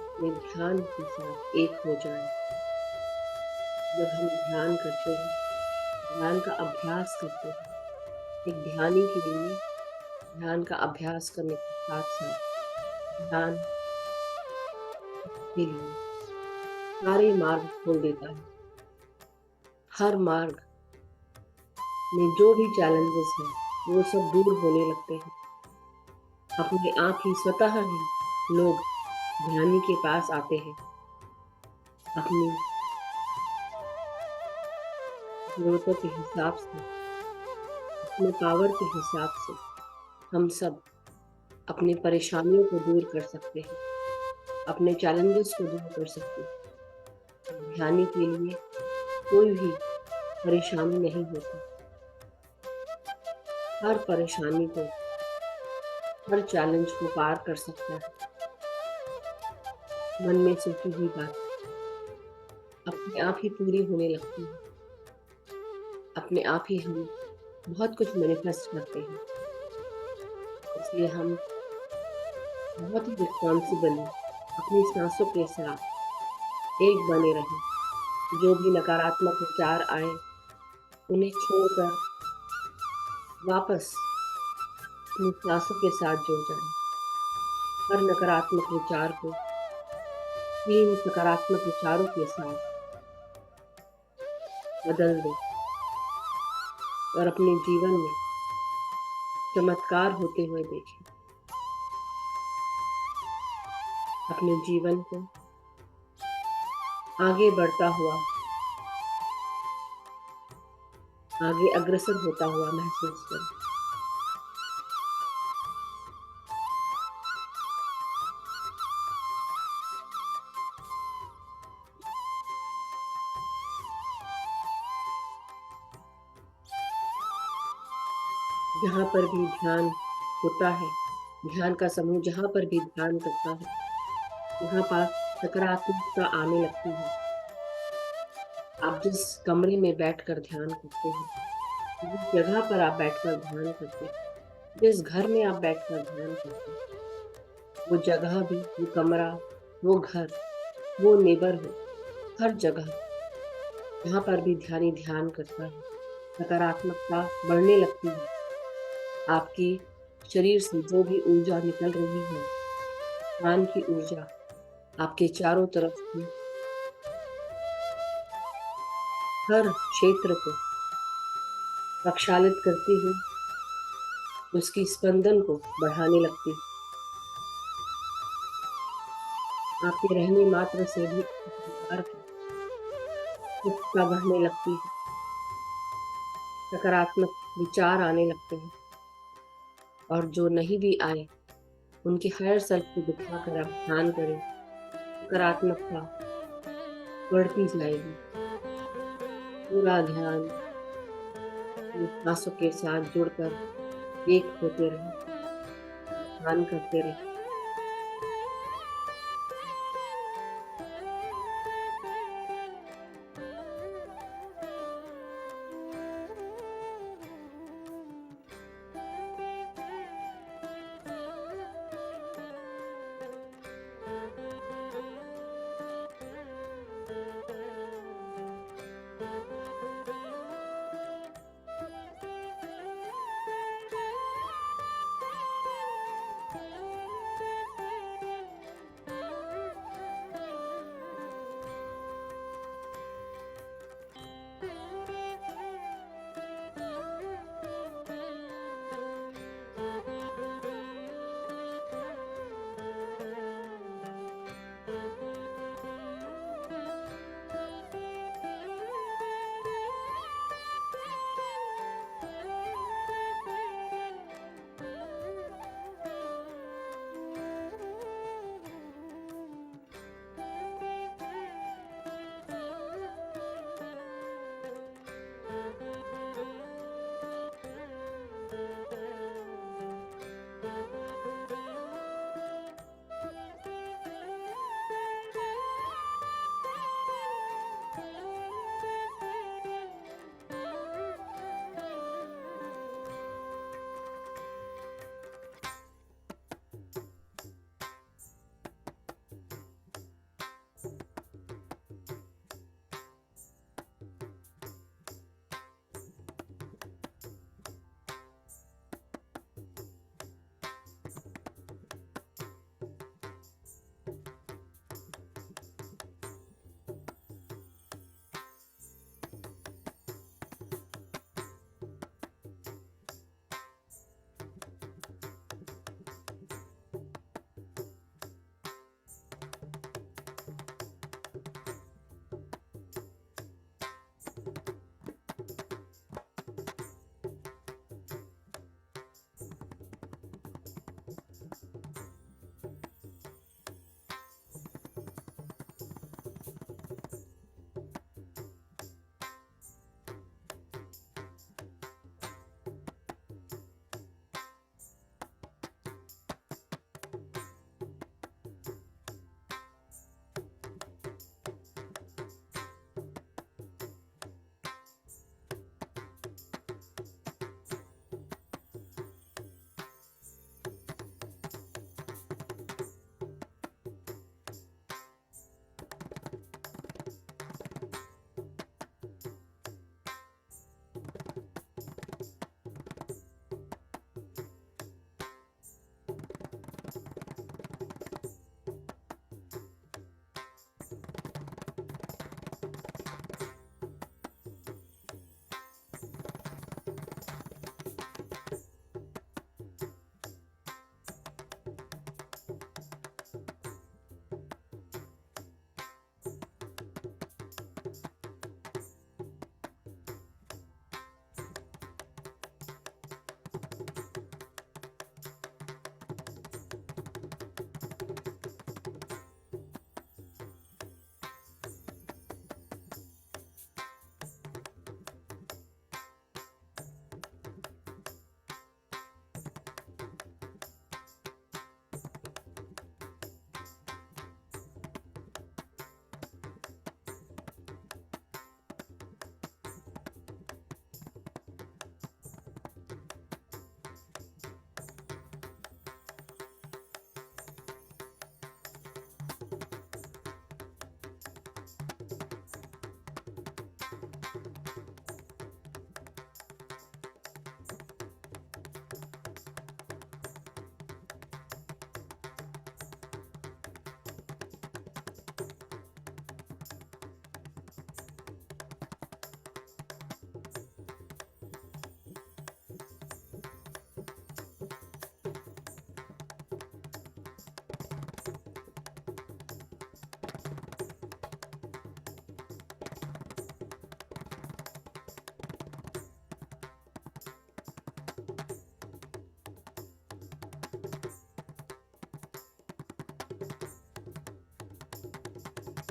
अपने ध्यान के साथ एक हो जाएं। जब हम ध्यान करते हैं, ध्यान का अभ्यास करते हैं, एक ध्यानी के लिए ध्यान का अभ्यास करने के साथ-साथ ध्यान के लिए सारे मार्ग खोल देता है। हर मार्ग में जो भी चैलेंजेस हैं, वो सब दूर होने लगते हैं। अपने आप ही स्वतः ही लोग ध्यानी के पास आते हैं। अपनी ज़रूरतों के हिसाब से, अपने पावर के हिसाब से हम सब अपनी परेशानियों को दूर कर सकते हैं, अपने चैलेंजेस को दूर कर सकते हैं। ध्यानी के लिए कोई भी परेशानी नहीं होती। हर परेशानी को, हर चैलेंज को पार कर सकता है। मन में सोची हुई बात अपने आप ही पूरी होने लगती है। अपने आप ही हम बहुत कुछ मैनिफेस्ट करते हैं। इसलिए हम बहुत ही रिस्पॉन्सिबली अपनी सांसों के साथ एक बने रहें। जो भी नकारात्मक विचार आए, उन्हें छोड़कर वापस अपनी सांसों के साथ जुड़ जाएं। हर नकारात्मक विचार को 3 सकारात्मक विचारों के साथ बदल दें और अपने जीवन में चमत्कार होते हुए देखें। अपने जीवन को आगे बढ़ता हुआ, आगे अग्रसर होता हुआ महसूस करें। जहाँ पर भी ध्यान होता है, ध्यान का समूह जहाँ पर भी ध्यान करता है, वहाँ पर सकारात्मकता आने लगती है। आप जिस कमरे में बैठकर ध्यान करते हैं, जिस जगह पर आप बैठकर ध्यान करते हैं, जिस घर में आप बैठकर ध्यान करते हैं, वो जगह भी, वो कमरा, वो घर, वो नेबरहुड, हर जगह जहाँ पर भी ध्यानी ध्यान करता है, सकारात्मकता बढ़ने लगती है। आपकी शरीर से जो भी ऊर्जा निकल रही है, ध्यान की ऊर्जा आपके चारों तरफ की हर क्षेत्र को प्रक्षालित करती हुई उसकी स्पंदन को बढ़ाने लगती है। आपके रहने मात्र से भी परिवार की उत्सुकता बढ़ने लगती है, सकारात्मक विचार आने लगते हैं और जो नहीं भी आए, उनके हायर सेल्फ को दिखाकर आप ध्यान करें, सकारात्मकता बढ़ती जाएगी। पूरा ध्यान अपनी सांसों के साथ जुड़कर एक होते रहें, ध्यान करते रहें।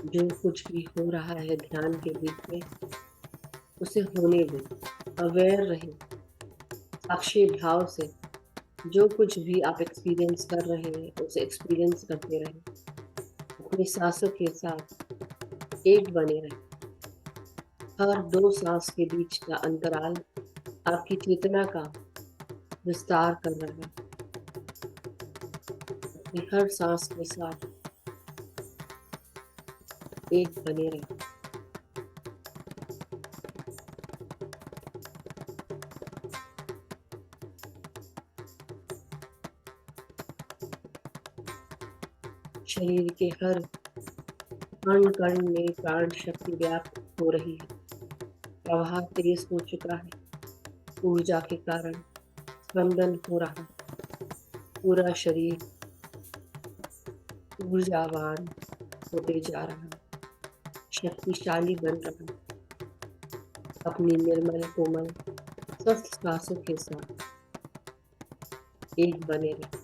जो कुछ भी हो रहा है ध्यान के बीच में, उसे होने दें, अवेयर रहें, साक्षी भाव से जो कुछ भी आप एक्सपीरियंस कर रहे हैं, उसे एक्सपीरियंस करते रहें। अपनी सांसों के साथ एक बने रहें। हर 2 सांस के बीच का अंतराल आपकी चेतना का विस्तार कर रहा है। अपनी हर सांस के साथ एक बने रहें। शरीर के हर कण में प्राण शक्ति व्याप्त हो रही है। प्रवाह तेज हो चुका है। ऊर्जा के कारण स्पंदन हो रहा है। पूरा शरीर ऊर्जावान होते जा रहा है, शक्तिशाली बन रहा है। अपनी निर्मल कोमल स्वस्थ सांसों के साथ एक बने रहें।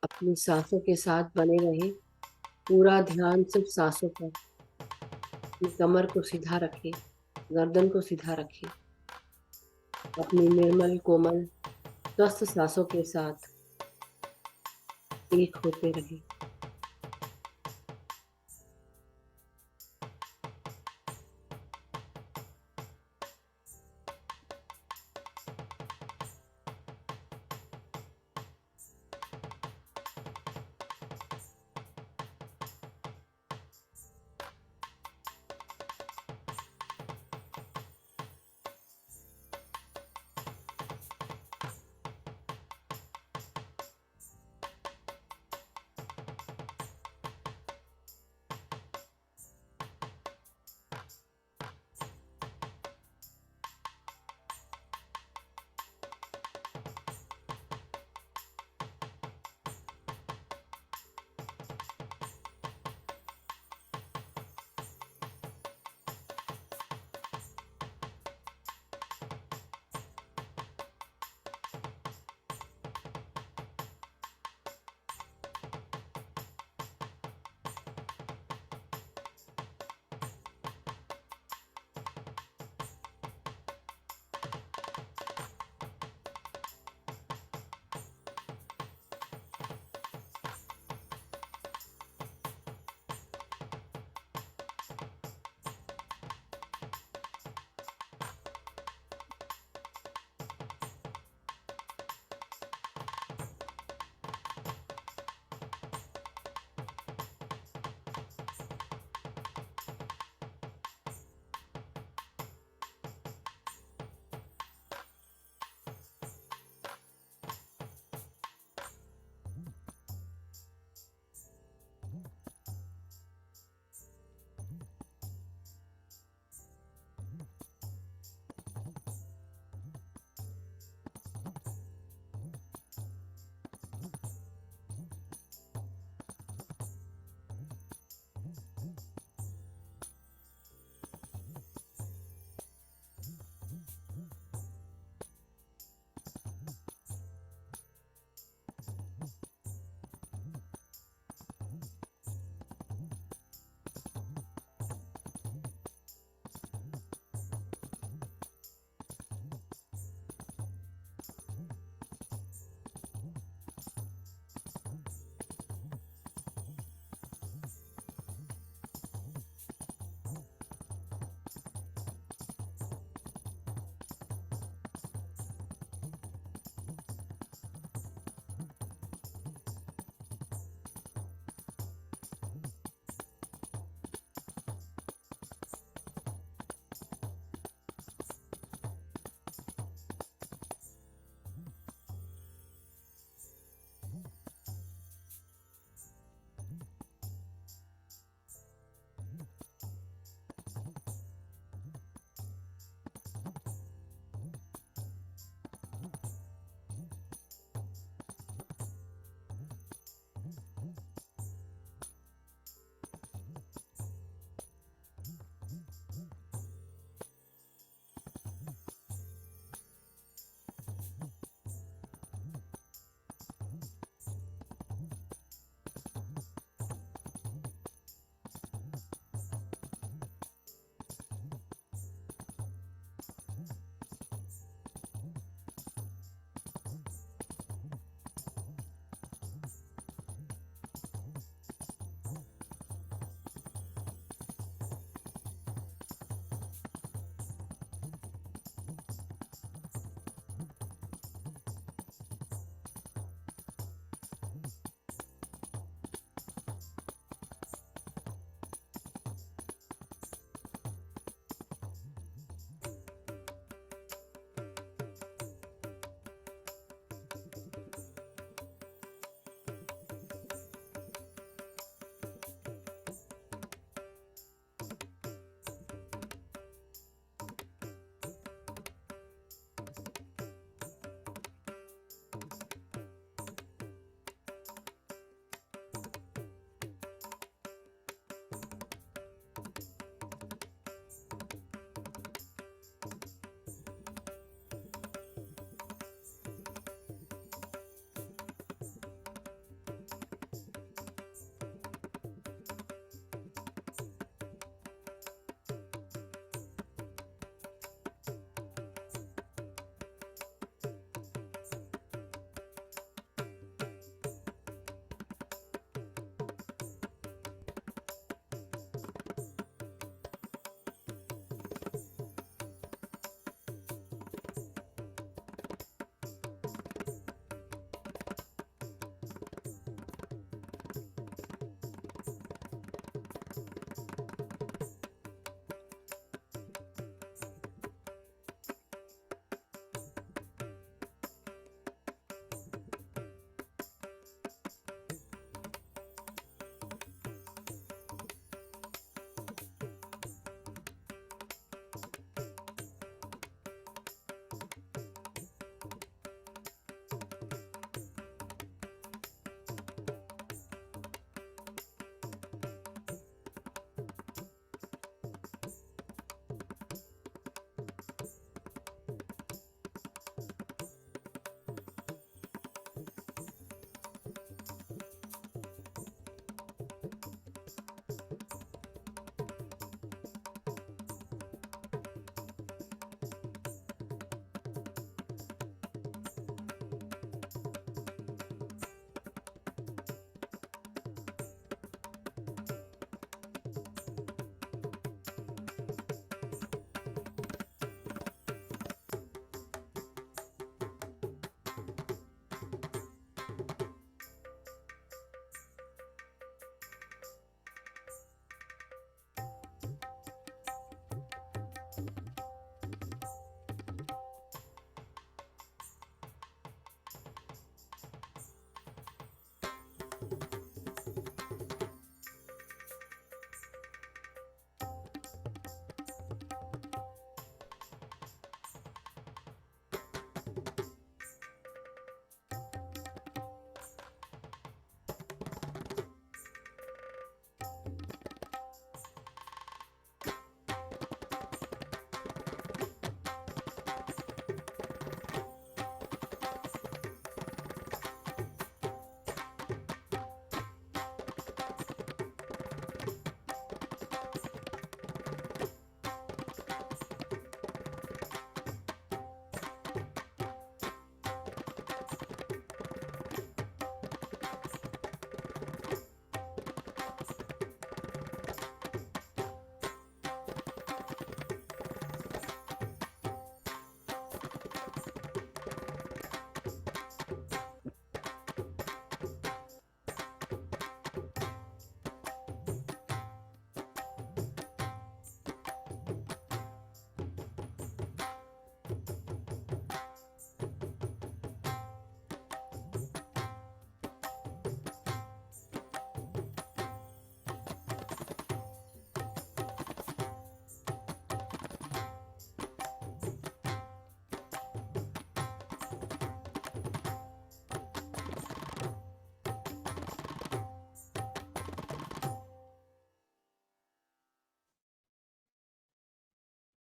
अपनी सांसों के साथ बने रहे, पूरा ध्यान सिर्फ सांसों पर। अपनी कमर को सीधा रखे, गर्दन को सीधा रखे, अपनी निर्मल कोमल स्वस्थ सांसों के साथ एक होते रहे।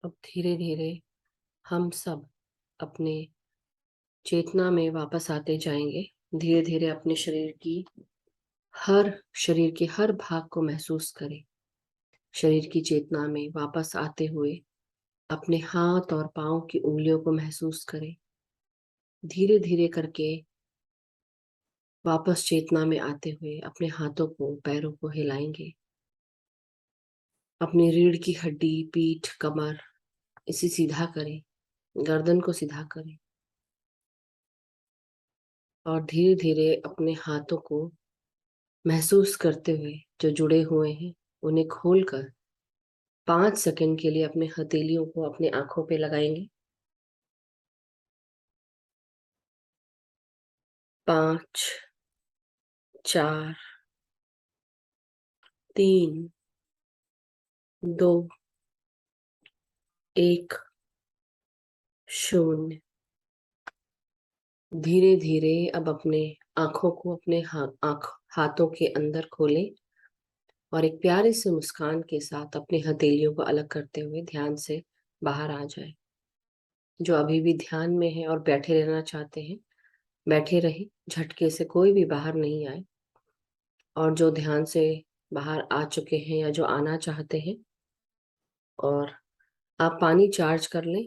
अब धीरे धीरे हम सब अपने चेतना में वापस आते जाएंगे। धीरे धीरे अपने शरीर के हर भाग को महसूस करें। शरीर की चेतना में वापस आते हुए अपने हाथ और पांव की उंगलियों को महसूस करें। धीरे धीरे करके वापस चेतना में आते हुए अपने हाथों को, पैरों को हिलाएंगे। अपनी रीढ़ की हड्डी, पीठ, कमर इसे सीधा करें, गर्दन को सीधा करें और धीरे धीरे अपने हाथों को महसूस करते हुए जो जुड़े हुए हैं उन्हें खोलकर 5 सेकंड के लिए अपने हथेलियों को अपने आंखों पे लगाएंगे। 5, 4, 3, 2, 1, 0। धीरे धीरे अब अपने आंखों को अपने हाथों के अंदर खोलें और एक प्यारी सी मुस्कान के साथ अपने हथेलियों को अलग करते हुए ध्यान से बाहर आ जाए। जो अभी भी ध्यान में है और बैठे रहना चाहते हैं, बैठे रहे, झटके से कोई भी बाहर नहीं आए। और जो ध्यान से बाहर आ चुके हैं या जो आना चाहते हैं, और आप पानी चार्ज कर लें।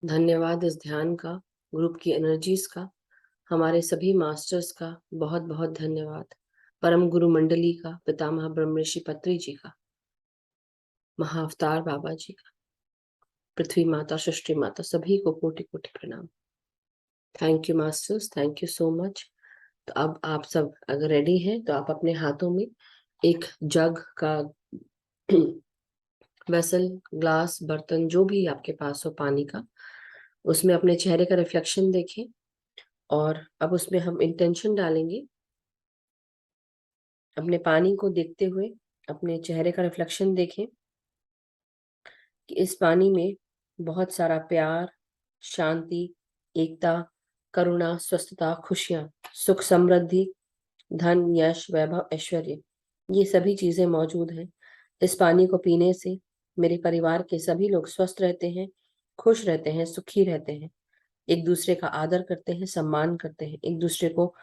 धन्यवाद इस ध्यान का, ग्रुप की एनर्जीज का, हमारे सभी मास्टर्स का बहुत बहुत धन्यवाद। परम गुरु मंडली का, पितामह ब्रह्मर्षि पत्री जी का, महाअवतार बाबा जी का, पृथ्वी माता, सृष्टि माता, सभी को कोटि कोटि प्रणाम। Thank you masters, thank you so much. तो अब आप सब अगर रेडी हैं तो आप अपने हाथों में एक जग का वेसल, ग्लास, बर्तन जो भी आपके पास हो पानी का, उसमें अपने चेहरे का रिफ्लेक्शन देखें और अब उसमें हम इंटेंशन डालेंगे। अपने पानी को देखते हुए अपने चेहरे का रिफ्लेक्शन देखें कि इस पानी में बहुत सारा प्यार, शांति, एकता, करुणा, स्वस्थता, खुशियां, सुख, समृद्धि, धन, यश, वैभव, ऐश्वर्य, ये सभी चीजें मौजूद हैं। इस पानी को पीने से मेरे परिवार के सभी लोग स्वस्थ रहते हैं, खुश रहते हैं, सुखी रहते हैं, एक दूसरे का आदर करते हैं, सम्मान करते हैं, एक दूसरे को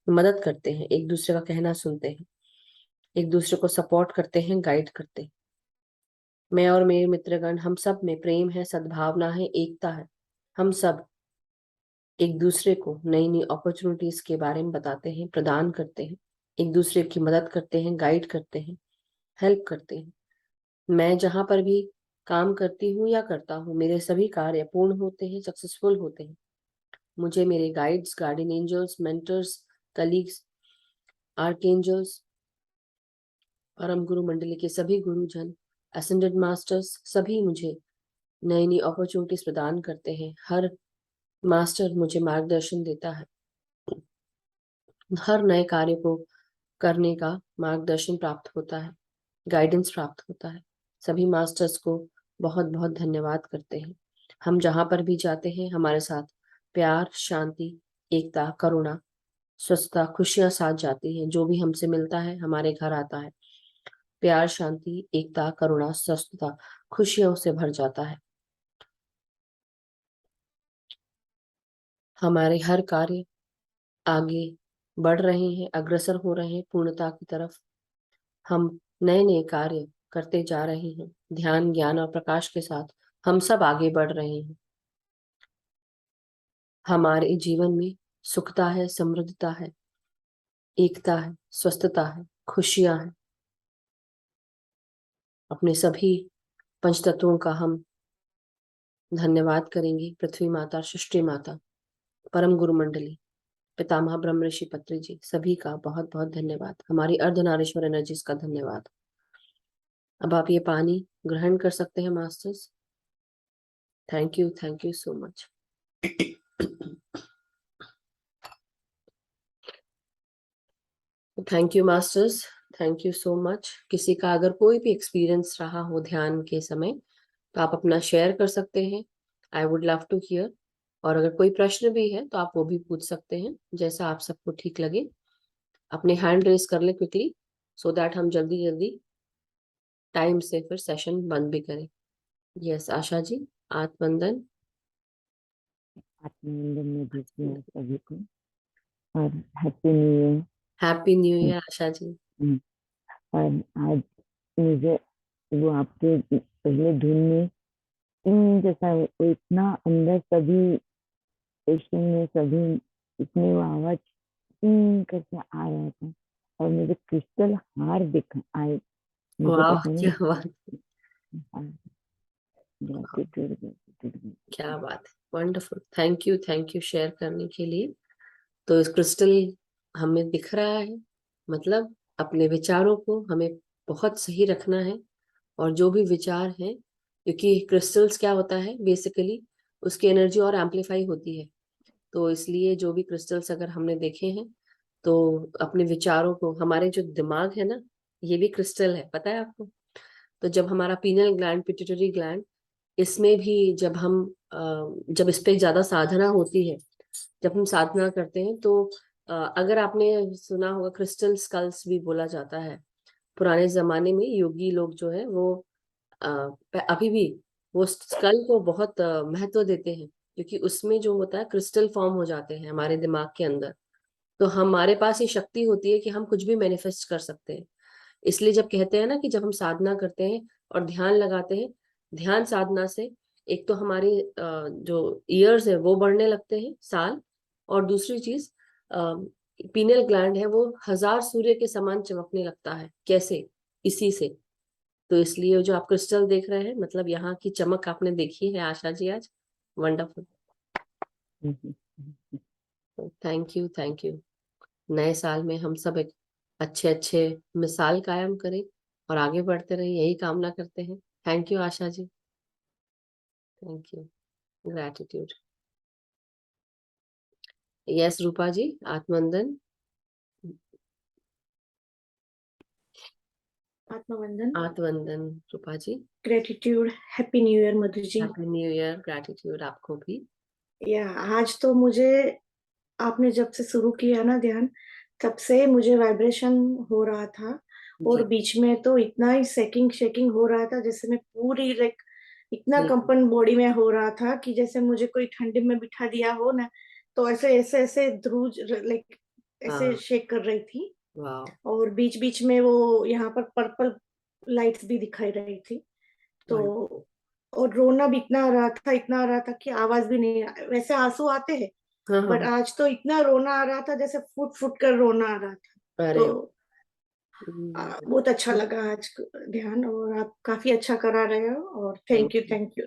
मदद करते हैं, एक दूसरे का कहना सुनते हैं, एक दूसरे को सपोर्ट करते हैं, गाइड करते हैं। मैं और मेरे मित्रगण, हम सब में प्रेम है, सद्भावना है, एकता है। हम सब एक दूसरे को नई नई अपॉर्चुनिटीज के बारे में बताते हैं, प्रदान करते हैं, एक दूसरे की मदद करते हैं, गाइड करते हैं, हेल्प करते हैं। मैं जहां पर भी काम करती हूँ या करता हूँ, मेरे सभी कार्य पूर्ण होते हैं, सक्सेसफुल होते हैं। मुझे मेरे guides, guardian angels, mentors, colleagues, archangels, परम गुरु मंडली के सभी गुरुजन, असेंडेड मास्टर्स, सभी मुझे नई नई अपॉर्चुनिटीज प्रदान करते हैं। हर मास्टर मुझे मार्गदर्शन देता है, हर नए कार्य को करने का मार्गदर्शन प्राप्त होता है, गाइडेंस प्राप्त होता है। सभी मास्टर्स को बहुत बहुत धन्यवाद करते हैं। हम जहां पर भी जाते हैं हमारे साथ प्यार, शांति, एकता, करुणा, स्वस्थता, खुशियां साथ जाती हैं। जो भी हमसे मिलता है हमारे घर आता है, प्यार, शांति, एकता, करुणा, स्वस्थता, खुशियों से भर जाता है। हमारे हर कार्य आगे बढ़ रहे हैं, अग्रसर हो रहे हैं पूर्णता की तरफ। हम नए नए कार्य करते जा रहे हैं, ध्यान, ज्ञान और प्रकाश के साथ हम सब आगे बढ़ रहे हैं। हमारे जीवन में सुखता है, समृद्धता है, एकता है, स्वस्थता है, खुशियां हैं। अपने सभी पंच तत्वों का हम धन्यवाद करेंगे। पृथ्वी माता, सृष्टि माता, परम गुरु मंडली, पितामह ब्रह्म ऋषि पत्री जी, सभी का बहुत बहुत धन्यवाद। हमारी अर्धनारीश्वर एनर्जीज का धन्यवाद। अब आप ये पानी ग्रहण कर सकते हैं masters. Thank you so much. Thank you masters, thank you so much. किसी का अगर कोई भी एक्सपीरियंस रहा हो ध्यान के समय तो आप अपना शेयर कर सकते हैं। I would love to hear. और अगर कोई प्रश्न भी है तो आप वो भी पूछ सकते हैं, जैसा आप सबको ठीक लगे। अपने हैंड रेस कर ले क्विकली, सो दैट हम जल्दी जल्दी टाइम से फिर सेशन बंद भी करें। यस आशा जी, आत्मवंदन। आत्मवंदन में भेजती हूँ सभी को और happy new year. Happy new year Asha ji. और आज मुझे वो आपके पहले धुन में जैसा वो इतना अंदर सभी स्टेशन में सभी इसमें वो आवाज करके आ रहा था और मुझे क्रिस्टल हार दिखा आए। मुझे वाह पता नहीं क्या बात, ग्रेटिट्यूड। क्या बात है, वंडरफुल। थैंक यू शेयर करने के लिए। तो इस क्रिस्टल हमें दिख रहा है, मतलब अपने विचारों को हमें बहुत सही रखना है। और जो भी विचार हैं, क्योंकि क्रिस्टल्स क्या होता है बेसिकली, उसकी एनर्जी और एम्पलीफाई होती है। तो इसलिए जो भी क्रिस्टल्स अगर हमने देखे हैं, तो अपने विचारों को, हमारे जो दिमाग है ना, ये भी क्रिस्टल है, पता है आपको। तो जब हमारा पीनल ग्लैंड, पिट्यूटरी ग्लैंड, इसमें भी जब इस पे ज्यादा साधना होती है, जब हम साधना करते हैं, तो अगर आपने सुना होगा, क्रिस्टल स्कल्स भी बोला जाता है। पुराने जमाने में योगी लोग जो है वो अ, अभी भी वो स्कल को बहुत महत्व देते हैं, क्योंकि उसमें जो होता है क्रिस्टल फॉर्म हो जाते हैं हमारे दिमाग के अंदर। तो हमारे पास ये शक्ति होती है कि हम कुछ भी मैनिफेस्ट कर सकते हैं। इसलिए जब कहते हैं ना कि जब हम साधना करते हैं और ध्यान लगाते हैं, ध्यान साधना से एक तो हमारी जो ईयर्स है वो बढ़ने लगते हैं साल, और दूसरी चीज पीनियल ग्लैंड है वो 1000 सूर्य के समान चमकने लगता है। कैसे? इसी से। तो इसलिए जो आप क्रिस्टल देख रहे हैं, मतलब यहाँ की चमक आपने देखी है आशा जी आज। वंडरफुल। Thank you. नए साल में हम सब एक अच्छे अच्छे मिसाल कायम करें और आगे बढ़ते रहे, यही कामना करते हैं। Thank you Asha ji, thank you, gratitude. Yes Rupa ji, आत्मवंदन। आत्मवंदन, आत्मवंदन Rupa ji. Gratitude, happy new year Madhu ji. Happy new year, gratitude आपको भी। या आज तो मुझे, आपने जब से शुरू किया ना ध्यान, तब से मुझे वाइब्रेशन हो रहा था। और जी बीच में तो इतना ही शेकिंग शेकिंग हो रहा था, जैसे मैं पूरी लाइक इतना जी। कंपन बॉडी में हो रहा था कि जैसे मुझे कोई ठंडे में बिठा दिया हो ना, तो ऐसे ऐसे ऐसे ध्रुज लाइक ऐसे हाँ, शेक कर रही थी। वाह। और बीच बीच में वो यहाँ पर पर्पल लाइट्स भी दिखाई रही थी। तो वंडरफुल। और रोना भी इतना आ रहा था कि आवाज भी नहीं वैसे आंसू आते हैं, हाँ हाँ बट हाँ। आज तो इतना रोना आ रहा था जैसे फुट फुट कर रोना आ रहा था। अरे तो बहुत अच्छा लगा आज ध्यान, और आप काफी अच्छा करा रहे हो, और thank you, thank you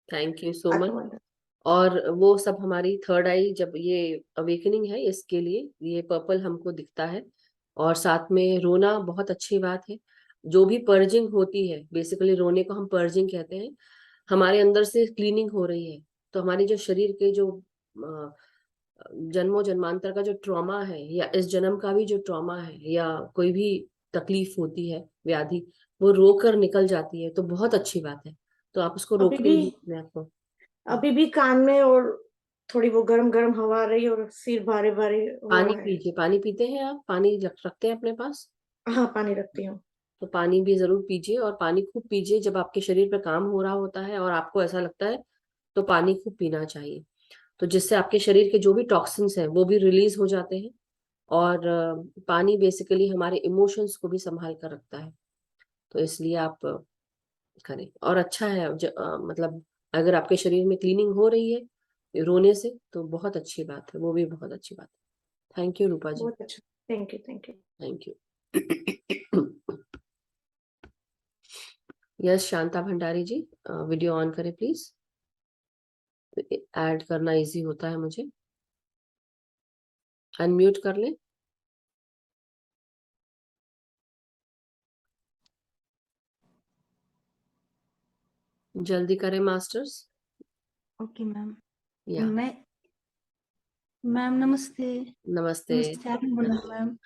thank you so much. आत्मवंदन। और वो सब हमारी थर्ड आई, जब ये अवेकनिंग है, इसके लिए ये पर्पल हमको दिखता है। और साथ में रोना बहुत अच्छी बात है। जो भी पर्जिंग होती है, बेसिकली रोने को हम पर्जिंग कहते हैं, हमारे अंदर से क्लीनिंग हो रही है। तो हमारी जो शरीर के जो जन्मों जन्मांतर का जो ट्रॉमा है, या इस जन्म का भी जो ट्रॉमा है, या कोई भी तकलीफ होती है, व्याधि, वो रो कर निकल जाती है। तो बहुत अच्छी बात है। तो आप उसको अभी रोके भी नहीं अपने आप को। अभी भी कान में और थोड़ी वो गरम गरम हवा आ रही है, और सिर भारे भारे हो पानी रहा है। पीजिए, पानी पीते हैं आप? पानी रखते हैं अपने पास? हाँ, पानी रखती हूँ। तो पानी भी जरूर पीजिए, और पानी खूब पीजिए जब आपके शरीर पे काम हो रहा होता है और आपको ऐसा लगता है, तो पानी खूब पीना चाहिए। तो जिससे आपके शरीर के जो भी टॉक्सिन्स हैं वो भी रिलीज हो जाते हैं। और पानी बेसिकली हमारे इमोशंस को भी संभाल कर रखता है। तो इसलिए आप करें। और अच्छा है मतलब अगर आपके शरीर में क्लीनिंग हो रही है रोने से, तो बहुत अच्छी बात है, वो भी बहुत अच्छी बात है। थैंक यू रूपा जी, बहुत अच्छा, thank you. Thank you. Yes Shanta Bhandari ji, video on करें प्लीज। ऐड करना इजी होता है मुझे। अनम्यूट कर लें। जल्दी करें मास्टर्स। Okay ma'am. या मैं मैम नमस्ते। नमस्ते। नमस्ते, आपने बोला मैम।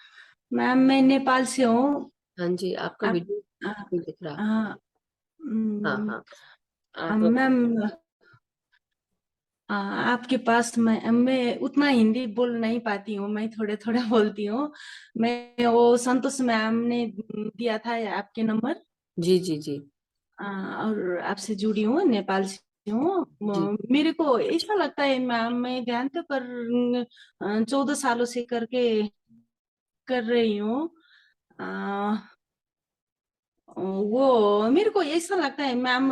मैम मैं नेपाल से हूँ। हाँ जी, आपका आप वीडियो आ, नहीं दिख रहा। आ, हाँ हम्म, हाँ, आप मैम आपके पास मैं उतना हिंदी बोल नहीं पाती हूँ, मैं थोड़े थोड़ा बोलती हूँ। मैं वो संतोष मैम ने दिया था आपके नंबर। जी जी जी। और आपसे जुड़ी हूँ, नेपाल से हूँ। मेरे को ऐसा लगता है मैम, मैं ध्यान तो कर 14 सालों से कर रही हूँ। वो मेरे को ऐसा लगता है मैम,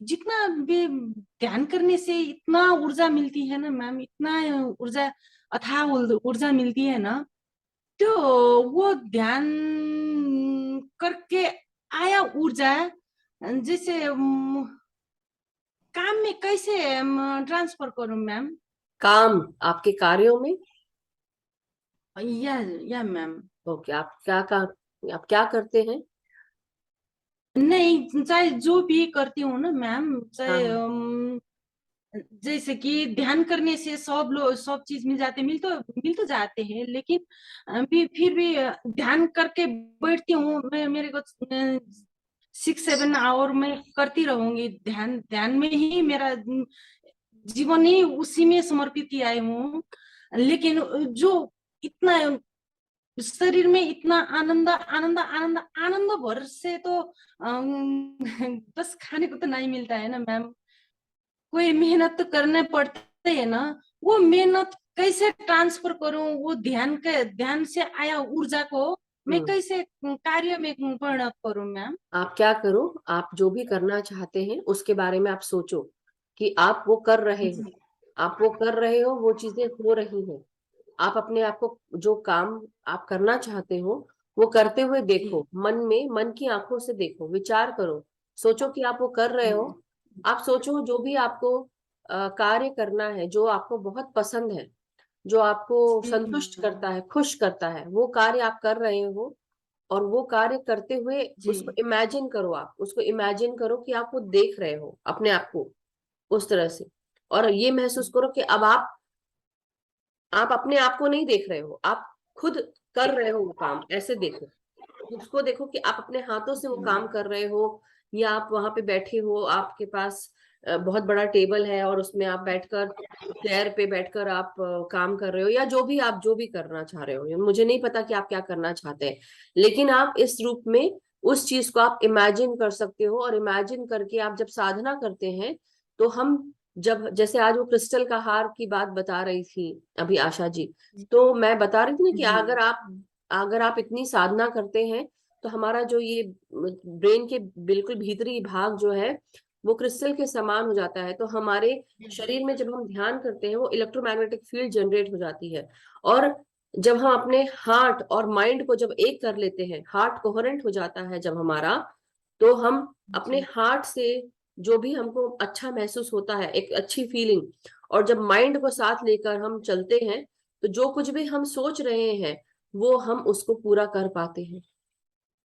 जितना भी ध्यान करने से इतना ऊर्जा मिलती है ना मैम, इतना ऊर्जा, अथाह ऊर्जा मिलती है ना, तो वो ध्यान करके आया ऊर्जा जैसे काम में कैसे ट्रांसफर करूं मैम? काम आपके कार्यों में? या मैम। ओके, आप क्या करते हैं? नहीं, चाहे जो भी करती हूँ ना मैम, चाहे हाँ। जैसे कि ध्यान करने से सब लोग सब चीज मिल तो जाते हैं, लेकिन फिर भी ध्यान करके बैठती हूँ मैं, मेरे को 6-7 आवर में करती रहूंगी ध्यान। ध्यान में ही मेरा जीवन ही उसी में समर्पित किया है हूँ। लेकिन जो इतना शरीर में इतना आनंद आनंद आनंद आनंद भर से तो बस खाने को तो नहीं मिलता है ना मैम। कोई मेहनत तो करने पड़ते है ना, वो मेहनत कैसे ट्रांसफर करूं, वो ध्यान से आया ऊर्जा को मैं कैसे कार्य में परिणत करूं मैम? आप क्या करो, आप जो भी करना चाहते हैं उसके बारे में आप सोचो कि आप वो कर रहे हो, आप वो कर रहे हो, वो चीजें हो रही हैं। आप अपने आप को, जो काम आप करना चाहते हो वो करते हुए देखो, मन में, मन की आंखों से देखो, विचार करो, सोचो कि आप वो कर रहे हो। आप सोचो जो भी आपको कार्य करना है, जो आपको बहुत पसंद है, जो आपको संतुष्ट करता है, खुश करता है, वो कार्य आप कर रहे हो। और वो कार्य करते हुए उसको इमेजिन करो, आप उसको इमेजिन करो कि आप वो देख रहे हो अपने आप को उस तरह से। और ये महसूस करो कि अब आप अपने आप को नहीं देख रहे हो, आप खुद कर रहे हो वो काम, ऐसे देखो उसको, देखो कि आप अपने हाथों से वो काम कर रहे हो, या आप वहां पे बैठे हो, आपके पास बहुत बड़ा टेबल है और उसमें आप बैठकर, चेयर पे बैठकर आप काम कर रहे हो, या जो भी करना चाह रहे हो। मुझे नहीं पता कि आप क्या करना चाहते हैं, लेकिन आप इस रूप में उस चीज को आप इमेजिन कर सकते हो। और इमेजिन करके आप जब साधना करते हैं, तो हम, जब जैसे आज वो क्रिस्टल का हार की बात बता रही थी अभी आशा जी, तो मैं बता रही थी ना कि अगर आप इतनी साधना करते हैं, तो हमारा जो ये ब्रेन के बिल्कुल भीतरी भाग जो है वो क्रिस्टल के समान हो जाता है। तो हमारे शरीर में जब हम ध्यान करते हैं, वो इलेक्ट्रोमैग्नेटिक फील्ड जनरेट हो जाती है। और जब हम अपने हार्ट और माइंड को जब एक कर लेते हैं, हार्ट कोहेरेंट हो जाता है जब हमारा, तो हम अपने हार्ट से जो भी हमको अच्छा महसूस होता है, एक अच्छी फीलिंग, और जब माइंड को साथ लेकर हम चलते हैं, तो जो कुछ भी हम सोच रहे हैं वो हम उसको पूरा कर पाते हैं।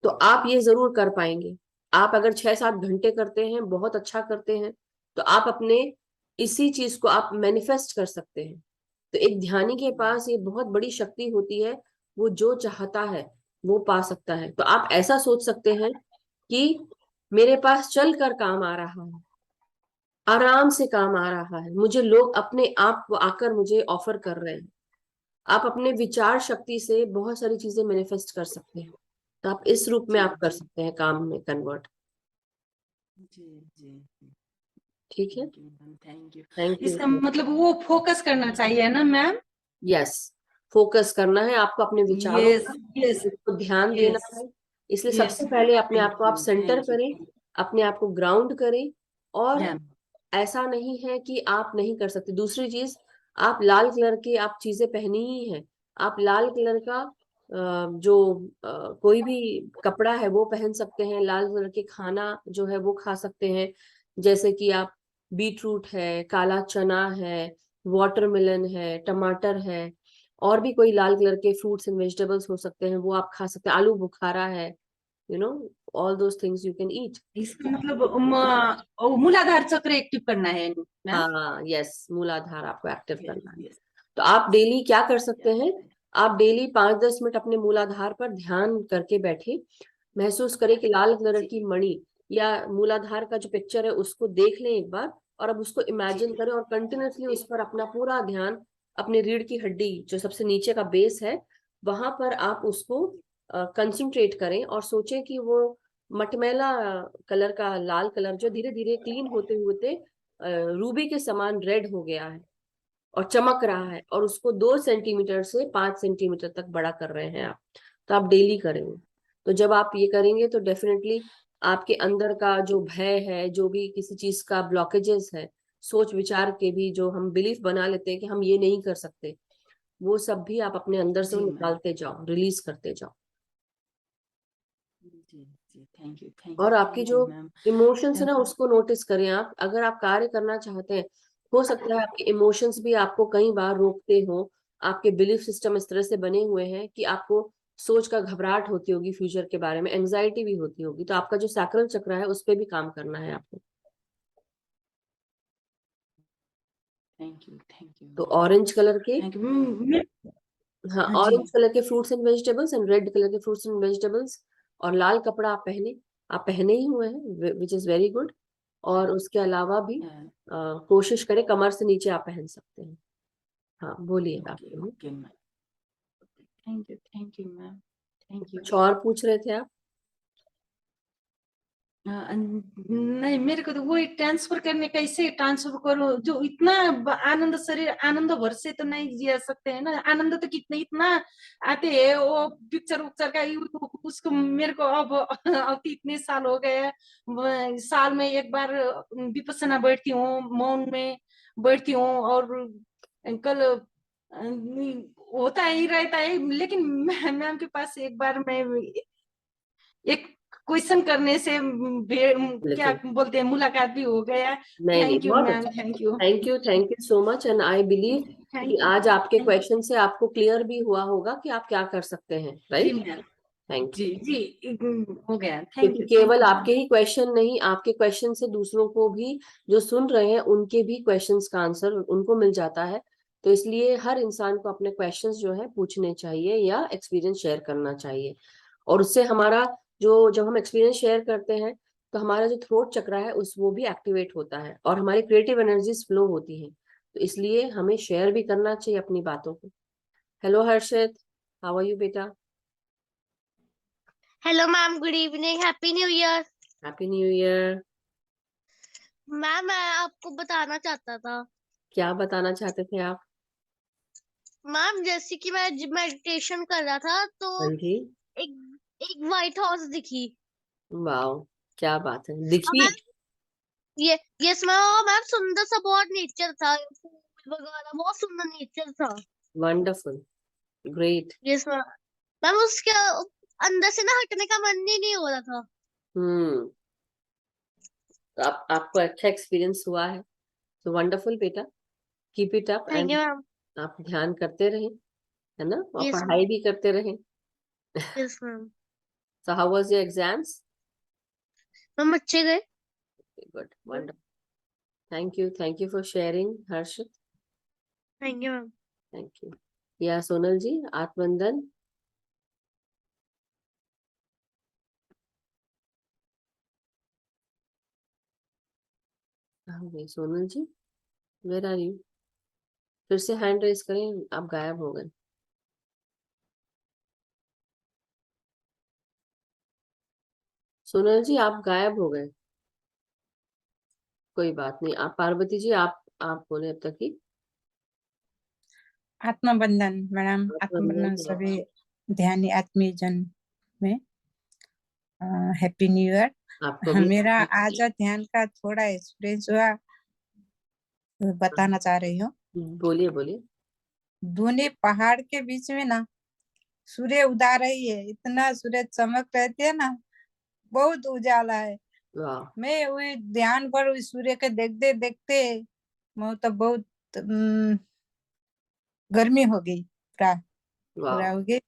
तो आप ये जरूर कर पाएंगे। आप अगर 6-7 घंटे करते हैं, बहुत अच्छा करते हैं, तो आप अपने इसी चीज को आप मैनिफेस्ट कर सकते हैं। तो एक ध्यानी के पास ये बहुत बड़ी शक्ति होती है, वो जो चाहता है वो पा सकता है। तो आप ऐसा सोच सकते हैं कि मेरे पास चल कर काम आ रहा है, आराम से काम आ रहा है, मुझे लोग अपने आप को आकर मुझे ऑफर कर रहे हैं। आप अपने विचार शक्ति से बहुत सारी चीजें मैनिफेस्ट कर सकते हैं। तो आप इस रूप में आप कर सकते हैं काम में कन्वर्ट। जी। ठीक है, थैंक यू। थैंक इसका यू। मतलब वो फोकस करना चाहिए ना मैम? यस, फोकस करना है आपको अपने विचारों यस पर, यस उसको ध्यान देना यस है। इसलिए यस। सबसे पहले अपने आप को आप सेंटर थैंक करें, यू अपने आप को ग्राउंड करें। और मैम। ऐसा नहीं है कि आप नहीं कर सकते। दूसरी चीज, आप लाल कलर की आप चीजें पहनी ही है, आप लाल कलर का जो कोई भी कपड़ा है वो पहन सकते हैं, लाल कलर के खाना जो है वो खा सकते हैं। जैसे कि आप, बीटरूट है, काला चना है, वाटरमेलन है, टमाटर है, और भी कोई लाल कलर के फ्रूट्स एंड वेजिटेबल्स हो सकते हैं, वो आप खा सकते हैं। आलू बुखारा है, you know, all those things you can eat. इसका मतलब मूलाधार चक्र एक्टिव करना है मैम? हाँ, यस, मूलाधार आपको एक्टिव करना है। यस तो आप डेली क्या कर सकते हैं, आप डेली 5-10 मिनट अपने मूलाधार पर ध्यान करके बैठे, महसूस करें कि लाल कलर की मणि या मूलाधार का जो पिक्चर है उसको देख लें एक बार, और अब उसको इमेजिन करें और कंटिन्यूसली उस पर अपना पूरा ध्यान, अपने रीढ़ की हड्डी जो सबसे नीचे का बेस है वहां पर आप उसको कंसंट्रेट करें, और सोचें कि वो मटमैला कलर का लाल कलर जो धीरे धीरे क्लीन होते होते रूबी के समान रेड हो गया है और चमक रहा है, और उसको 2 सेंटीमीटर से 5 सेंटीमीटर तक बड़ा कर रहे हैं आप। तो आप डेली करेंगे, तो जब आप ये करेंगे तो डेफिनेटली आपके अंदर का जो भय है, जो भी किसी चीज का ब्लॉकेजेस है, सोच विचार के भी जो हम बिलीफ बना लेते हैं कि हम ये नहीं कर सकते, वो सब भी आप अपने अंदर से जी मैम। निकालते जाओ, रिलीज करते जाओ। जी जी, थैंक यू और आपकी जो मैम। इमोशंस है ना, उसको नोटिस करें आप। अगर आप कार्य करना चाहते हैं, हो सकता है आपके इमोशंस भी आपको कई बार रोकते हो। आपके बिलीफ सिस्टम इस तरह से बने हुए हैं कि आपको सोच का घबराहट होती होगी, फ्यूचर के बारे में एंजाइटी भी होती होगी, तो आपका जो सैक्रल चक्र है उस पर भी काम करना है आपको। थैंक यू तो ऑरेंज कलर के, थैंक यू। हाँ, हाँ जी। ऑरेंज कलर के fruits and vegetables and red colour के फ्रूट्स एंड वेजिटेबल्स, और लाल कपड़ा आप पहने ही हुए हैं, विच इज वेरी गुड। और उसके अलावा भी कोशिश करें कमर से नीचे आप पहन सकते हैं। हाँ, बोलिए आप। Okay ma'am, thank you ma'am, thank you. कुछ और पूछ रहे थे आप? नहीं, मेरे को तो वही ट्रांसफर करने, कैसे ट्रांसफर करो, जो इतना आनंद, शरीर आनंद भर से तो नहीं जिया सकते हैं ना। आनंद तो कितना इतना आते हैं, वो पिक्चर उक्चर का उसको मेरे को अब तो इतने साल हो गए हैं। साल में एक बार विपस्सना बैठती हूँ, मौन में बैठती हूँ, और कल होता ही रहता है। लेकिन मैम के पास एक बार मैं एक क्वेश्चन करने से क्या बिल्कुल। बोलते हैं, मुलाकात भी हो गया। नहीं नहीं, थैंक यू बहुत मैम, अच्छा। Thank you, thank you so much, and I believe कि आज आपके क्वेश्चन से आपको क्लियर भी हुआ होगा कि आप क्या कर सकते हैं, जी राइट? मैम। थैंक जी यू। जी, हो गया। क्योंकि थैंक केवल यू आपके ही क्वेश्चन नहीं, आपके क्वेश्चन से दूसरों को भी, जो सुन रहे हैं, उनके भी क्वेश्चंस का आंसर उनको मिल जाता है। तो इसलिए हर इंसान को अपने क्वेश्चंस जो है पूछने चाहिए या एक्सपीरियंस शेयर करना चाहिए। और उससे हमारा जो, जब हम एक्सपीरियंस शेयर करते हैं तो हमारा जो थ्रोट चक्र है उस वो भी एक्टिवेट होता है और हमारी क्रिएटिव एनर्जीज फ्लो होती है। तो इसलिए हमें शेयर भी करना चाहिए अपनी बातों को। Hello Harshit, how are you बेटा? Hello ma'am, good evening, happy new year. Happy new year. Ma'am मैं आपको बताना चाहता था। क्या बताना चाहते थे आप? मैम जैसे कि मैं मेडिटेशन कर रहा था तो हाँ जी। एक एक व्हाइट हॉर्स दिखी। वाओ, क्या बात है, और दिखी? मैम ये यस मैम, मैम सुंदर सा बहुत नेचर था, फूल वगैरह बहुत सुंदर नेचर था। Wonderful, great. Yes ma'am. Ma'am उसके अंदर से ना हटने का मन ही नहीं हो रहा था। हम्म, तो आपको अच्छा एक्सपीरियंस हुआ है, तो वंडरफुल बेटा, keep it up, thank and you ma'am. आप ध्यान करते रहें, है ना, और यस मैम। पढ़ाई भी करते रहें। Yes ma'am. So how was your exams? Ma'am अच्छे गए। Good, wonderful. Thank you for sharing, Harshit. Thank you ma'am. Thank you. या सोनल जी, आत्मवंदन। कहाँ गई Sonal ji? Where are you? फिर से हैंड रेस करें, आप गायब हो गए। सोनल जी, आप गायब हो गए। कोई बात नहीं, आप पार्वती जी, आप बोले अब तक ही। आत्मबंधन मैडम, आत्मबंधन आत्मवंदन, सभी ध्यानी आत्मीय जन में हैप्पी न्यू आपको ईयर। भी। मेरा आज ध्यान का थोड़ा एक्सपीरियंस हुआ, बताना चाह रही हूँ। बोलिए बोलिए। दोनों पहाड़ के बीच में ना सूर्य उदा रही है, इतना सूर्य चमक रहती है ना, बहुत उजाला है। वाह मैं वही ध्यान पर उस सूर्य के देखते देखते मैं तो बहुत गर्मी हो गई, पूरा वाह। पूरा हो गई।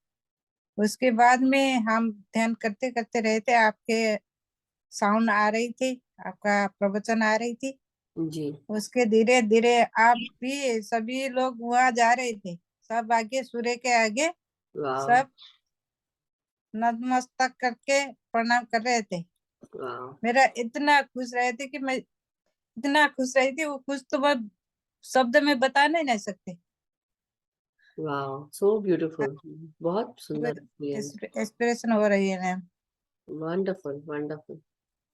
उसके बाद में हम ध्यान करते करते रहे थे, आपके साउंड आ रही थी, आपका प्रवचन आ रही थी। जी। उसके धीरे धीरे आप भी सभी लोग वहां जा रहे थे, सब आगे सूर्य के आगे वाह सब नतमस्तक करके प्रणाम कर रहे थे। वाह। मेरा इतना खुश रहे थे कि मैं इतना खुश रही थी, वो खुश तो मैं शब्द में बता नहीं सकते। वाह, सो ब्यूटीफुल, बहुत सुंदर एक्सपीरियंस। इंस्पिरेशन हो रही है मैम। Wonderful wonderful.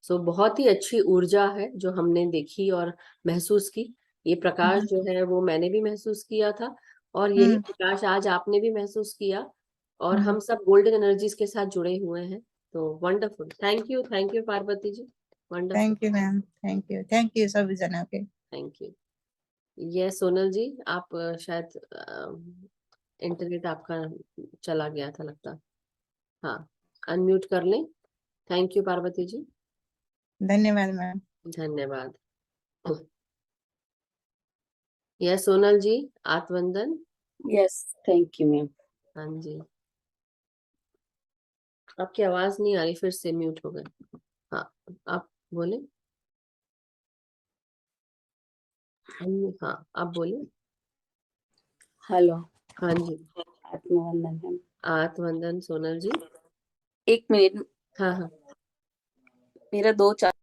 सो बहुत ही अच्छी ऊर्जा है जो हमने देखी और महसूस की। ये प्रकाश जो है वो मैंने भी महसूस किया था, और यही प्रकाश आज आपने भी महसूस किया, और हम सब गोल्डन एनर्जीज के साथ जुड़े हुए हैं। तो wonderful, thank you Parvati ji, wonderful, thank you ma'am, thank you सभी जनों के। Thank you. ये सोनल जी, आप शायद इंटरनेट आपका चला गया था लगता। हाँ, अनम्यूट कर लें। थैंक यू पार्वती जी, धन्यवाद मैम। धन्यवाद। यह सोनल जी, आत्मवंदन। Yes, thank you ma'am. हाँ जी, आपकी आवाज नहीं आ रही, फिर से म्यूट हो गए। हाँ, आप बोले। हाँ, आप बोले। हेलो, हाँ जी, आत्मवंदन मैम। आत्मवंदन सोनल जी। एक मिनट, हाँ हाँ, मेरा 2-4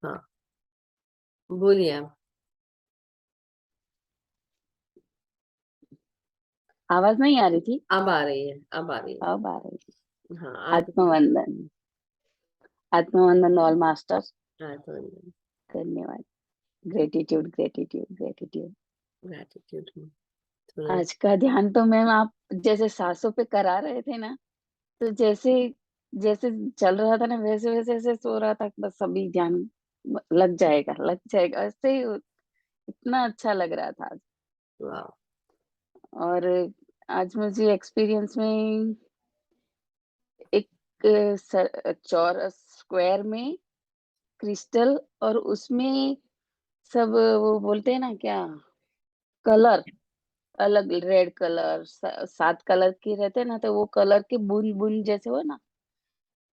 हाँ, बोलिए आप। आवाज नहीं आ रही थी, अब आ रही है, अब आ रही है। अब आ रही थी। हाँ, आप। आत्मवंदन, आत्मवंदन ऑल मास्टर। आत्मवंदन, धन्यवाद। Gratitude gratitude gratitude. ग्रैटिट्यूड। थोड़ा। आज का ध्यान तो मैम आप जैसे सांसों पे करा रहे थे ना, तो जैसे जैसे चल रहा था ना, वैसे वैसे ऐसे सो रहा था, बस अभी ध्यान लग जाएगा ऐसे ही। इतना अच्छा लग रहा था आज। वाह, और आज मुझे एक्सपीरियंस में एक चौरस स्क्वायर में क्रिस्टल, और उसमें सब वो बोलते हैं ना क्या, कलर, अलग रेड कलर, 7 कलर के रहते हैं ना, तो वो कलर के बूंद बूंद जैसे हो ना,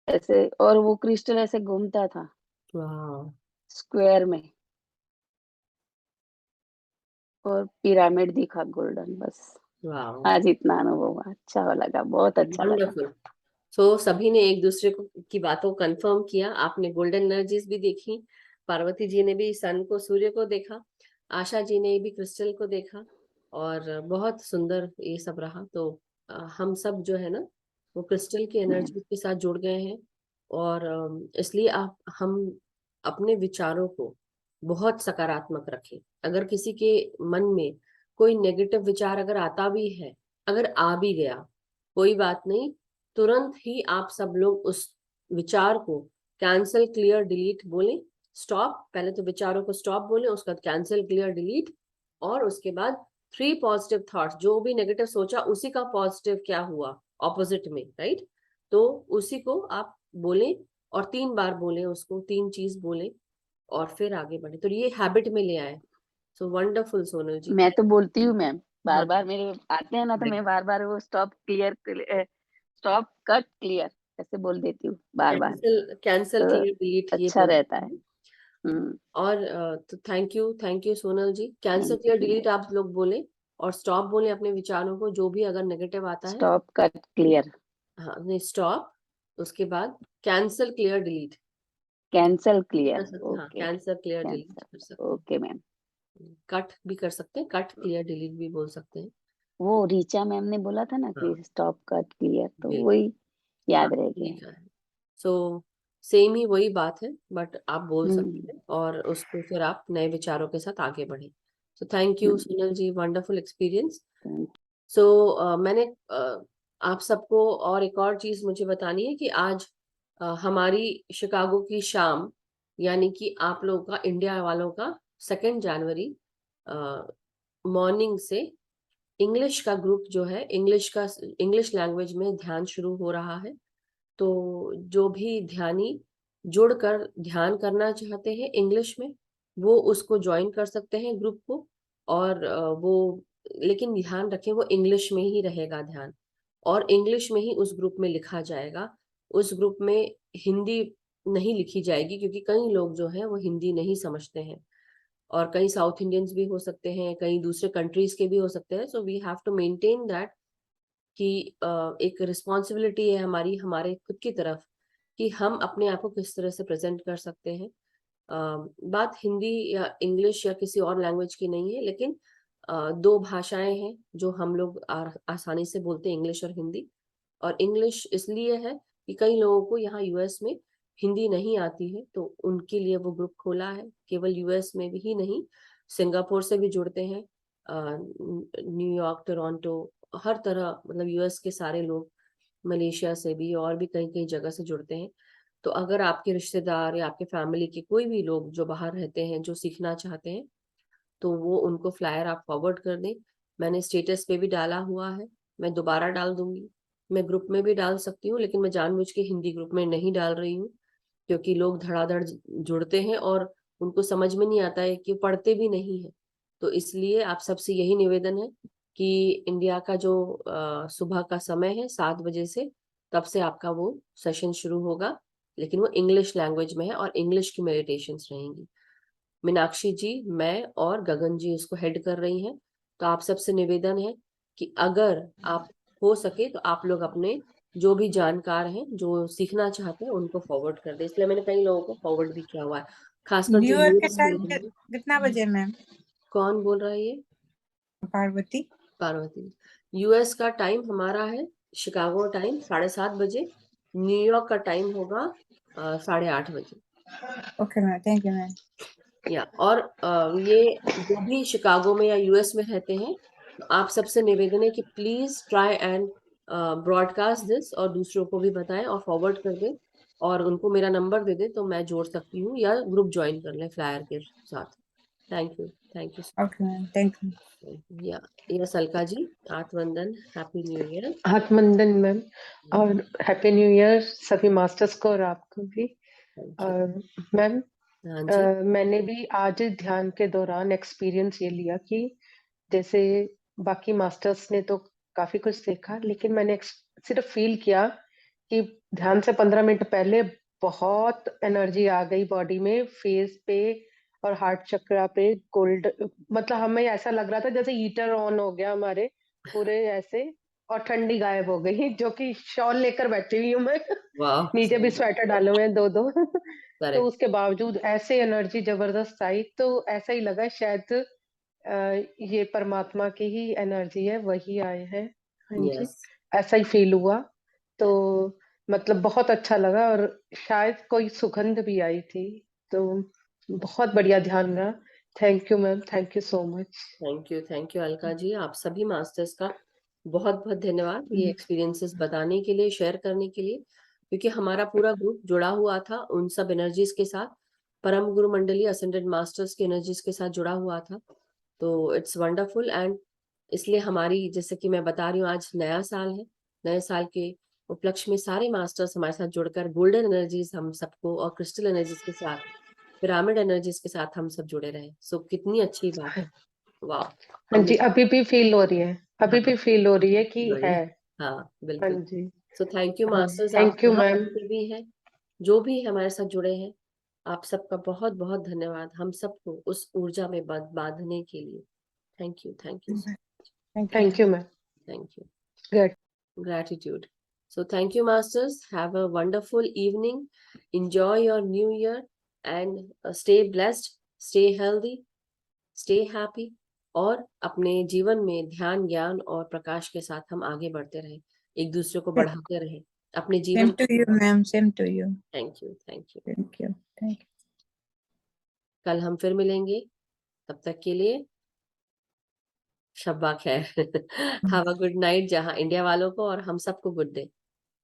ऐसे, और वो क्रिस्टल ऐसे घूमता था वाह, स्क्वायर में, और पिरामिड दिखा गोल्डन। बस वाह, आज इतना अनुभव हुआ, अच्छा लगा, बहुत अच्छा लगा। वंडरफुल। तो सभी ने एक दूसरे को की बातों को कंफर्म किया। आपने गोल्डन एनर्जीज भी देखी, पार्वती जी ने भी सन को, सूर्य को देखा, आशा जी ने भी क्रिस्टल को देखा, और बहुत सुंदर ये सब रहा। तो हम सब जो है ना, वो क्रिस्टल की एनर्जी के साथ जुड़ गए हैं। और इसलिए आप हम अपने विचारों को बहुत सकारात्मक रखें। अगर किसी के मन में कोई नेगेटिव विचार अगर आता भी है, अगर आ भी गया, कोई बात नहीं, तुरंत ही आप सब लोग उस विचार को कैंसिल क्लियर डिलीट बोलें। स्टॉप, पहले तो विचारों को स्टॉप बोलें, उसके बाद कैंसिल क्लियर डिलीट, और उसके बाद 3 पॉजिटिव थॉट्स। जो भी नेगेटिव सोचा उसी का पॉजिटिव क्या हुआ ऑपोजिट में, राइट? तो उसी को आप बोलें, और 3 बार बोलें, उसको 3 चीज बोलें, और फिर आगे बढ़े। तो ये हैबिट में ले आए। सो वंडरफुल सोनल जी। मैं तो बोलती हूँ मैम, बार हाँ, बार मेरे आते हैं ना, तो मैं बार बार वो stop clear, stop cut clear ऐसे बोल देती हूँ बार बार, कैंसिल तो क्लियर डिलीट ये अच्छा बोल। रहता है। और तो thank you Sonal ji. Cancel clear delete आप लोग बोले, और स्टॉप बोले अपने विचारों को, जो भी अगर नेगेटिव आता है। स्टॉप कट क्लियर, हाँ, नहीं, स्टॉप, उसके बाद cancel clear delete cancel clear. कर सकते। हाँ, ओके, कैंसिल क्लियर डिलीट कर कैंसल, सकते ओके मैम। हैं। कट भी कर सकते हैं, कट क्लियर डिलीट भी बोल सकते हैं। वो रीचा मैम ने बोला था ना हाँ, कि स्टॉप कट क्लियर, तो बिल्कुल। वही याद हाँ, रह गया। लिखा है। सो सेम ही वही बात है, बट आप बोल सकते हम्म, हैं, और उसको फिर आप नए विचारों के साथ आगे बढ़े। So thank you hmm, Sonal ji, wonderful experience. thank so मैंने आप सबको और एक और चीज मुझे बतानी है कि आज हमारी शिकागो की शाम, यानी कि आप लोगों का, इंडिया वालों का 2 जनवरी मॉर्निंग से इंग्लिश का ग्रुप जो है, इंग्लिश लैंग्वेज में ध्यान शुरू हो रहा है। तो जो भी ध्यानी जुड़कर ध्यान करना चाहते हैं इंग्लिश में, वो उसको ज्वाइन कर सकते हैं ग्रुप को। और वो, लेकिन ध्यान रखें, वो इंग्लिश में ही रहेगा ध्यान, और इंग्लिश में ही उस ग्रुप में लिखा जाएगा। उस ग्रुप में हिंदी नहीं लिखी जाएगी, क्योंकि कई लोग जो हैं वो हिंदी नहीं समझते हैं, और कई साउथ इंडियंस भी हो सकते हैं, कई दूसरे कंट्रीज के भी हो सकते हैं। So we have to maintain that, कि एक रिस्पॉन्सिबिलिटी है हमारी, हमारे खुद की तरफ, कि हम अपने आप को किस तरह से प्रेजेंट कर सकते हैं। बात हिंदी या इंग्लिश या किसी और लैंग्वेज की नहीं है, लेकिन दो भाषाएं हैं जो हम लोग आसानी से बोलते हैं, इंग्लिश और हिंदी। और इंग्लिश इसलिए है कि कई लोगों को यहाँ यूएस में हिंदी नहीं आती है, तो उनके लिए वो ग्रुप खोला है। केवल यूएस में भी ही नहीं, सिंगापुर से भी जुड़ते हैं, न्यूयॉर्क, टोरंटो, हर तरह, मतलब यूएस के सारे लोग, मलेशिया से भी और भी कई कई जगह से जुड़ते हैं। तो अगर आपके रिश्तेदार या आपके फैमिली के कोई भी लोग जो बाहर रहते हैं, जो सीखना चाहते हैं, तो वो उनको फ्लायर आप फॉरवर्ड कर दें। मैंने स्टेटस पे भी डाला हुआ है, मैं दोबारा डाल दूंगी। मैं ग्रुप में भी डाल सकती हूँ, लेकिन मैं जानबूझ के हिंदी ग्रुप में नहीं डाल रही हूँ, क्योंकि लोग धड़ाधड़ जुड़ते हैं और उनको समझ में नहीं आता है कि पढ़ते भी नहीं है। तो इसलिए आप सबसे यही निवेदन है कि इंडिया का जो सुबह का समय है 7 बजे से, तब से आपका वो सेशन शुरू होगा, लेकिन वो इंग्लिश लैंग्वेज में है और इंग्लिश की मेडिटेशंस रहेंगी। मीनाक्षी जी, मैं और गगन जी उसको हेड कर रही हैं। तो आप सबसे निवेदन है कि अगर आप हो सके तो आप लोग अपने जो भी जानकार हैं, जो सीखना चाहते हैं, उनको फॉरवर्ड कर दे। इसलिए मैंने कई लोगों को फॉरवर्ड भी किया हुआ है, खासकर जो न्यूयॉर्क के यूएस में टाइम हैं। कितना बजे मैम? कौन बोल रहा है ये? पार्वती। पार्वती। यूएस का टाइम हमारा है शिकागो टाइम 7:30 बजे, न्यूयॉर्क का टाइम होगा 8:30 बजे। Okay ma'am, thank you ma'am. या और ये जो भी शिकागो में या यूएस में रहते हैं, तो आप सबसे निवेदन है कि please try and broadcast this, और दूसरों को भी बताएं और फॉरवर्ड कर दें, और उनको मेरा नंबर दे दें तो मैं जोड़ सकती हूँ, या ग्रुप ज्वाइन कर लें फ्लायर के साथ। Thank you, thank you. Okay ma'am, thank you. या सलका जी, आत्मवंदन, हैप्पी न्यू ईयर। आत्मवंदन मैम, और हैप्पी न्यू ईयर सभी मास्टर्स को और आपको भी। और मैम, हाँ जी। मैंने भी आज ध्यान के दौरान एक्सपीरियंस ये लिया कि जैसे बाकी मास्टर्स ने तो काफी कुछ सीखा, लेकिन मैंने सिर्फ फील किया कि ध्यान से 15 मिनट पहले बहुत एनर्जी आ गई बॉडी में, फेस पे और हार्ट चक्रा पे। कोल्ड, मतलब हमें ऐसा लग रहा था जैसे हीटर ऑन हो गया हमारे पूरे ऐसे, और ठंडी गायब हो गई, जो कि शॉल लेकर बैठी हुई हूँ मैं। वाह, नीचे भी स्वेटर डाले हुए हैं 2-2। तो करेक्ट। उसके बावजूद ऐसे एनर्जी जबरदस्त आई, तो ऐसा ही लगा शायद ये परमात्मा की ही एनर्जी है, वही आए हैं। हाँ जी, यस, ऐसा ही फील हुआ। तो मतलब बहुत अच्छा लगा, और शायद कोई सुगंध भी आई थी। तो बहुत बढ़िया ध्यान रहा। Thank you ma'am, thank you so much. Thank you Alka ji. आप सभी मास्टर्स का बहुत बहुत धन्यवाद ये एक्सपीरियंसेस बताने के लिए, शेयर करने के लिए, क्योंकि हमारा पूरा ग्रुप जुड़ा हुआ था उन सब एनर्जीज के साथ, परम गुरु मंडली असेंडेड मास्टर्स की एनर्जीज के साथ जुड़ा हुआ था। तो इट्स वंडरफुल। एंड इसलिए हमारी, जैसे कि मैं बता रही हूँ, आज नया साल है, नए साल के उपलक्ष्य में सारे मास्टर्स हमारे साथ जुड़कर गोल्डन एनर्जीज हम सबको, और क्रिस्टल एनर्जीज के साथ, पिरामिड एनर्जीज के साथ हम सब जुड़े रहे। सो कितनी अच्छी बात है। वाह। हाँ जी, अभी भी फील हो रही है, अभी भी फील हो रही है कि है। हाँ हाँ बिल्कुल। जी, सो थैंक यू हाँ, मास्टर्स, आप थैंक यू यहाँ मैम। बैठे भी हैं, जो भी हमारे साथ जुड़े हैं, आप सबका बहुत बहुत धन्यवाद, हम सबको उस ऊर्जा में बांधने के लिए। Thank you, thank you, thank you ma'am. Thank you. Good. Gratitude. So thank you, masters. Have a wonderful evening. Enjoy your new year and stay blessed, stay healthy, stay happy. और अपने जीवन में ध्यान, ज्ञान और प्रकाश के साथ हम आगे बढ़ते रहें, एक दूसरे को बढ़ाते रहें अपने जीवन। Same to you ma'am, same to you. Thank you, thank you, thank you, thank you. कल हम फिर मिलेंगे, तब तक के लिए शब्बा खैर। हैव अ गुड नाइट, जहां इंडिया वालों को और हम सबको गुड डे।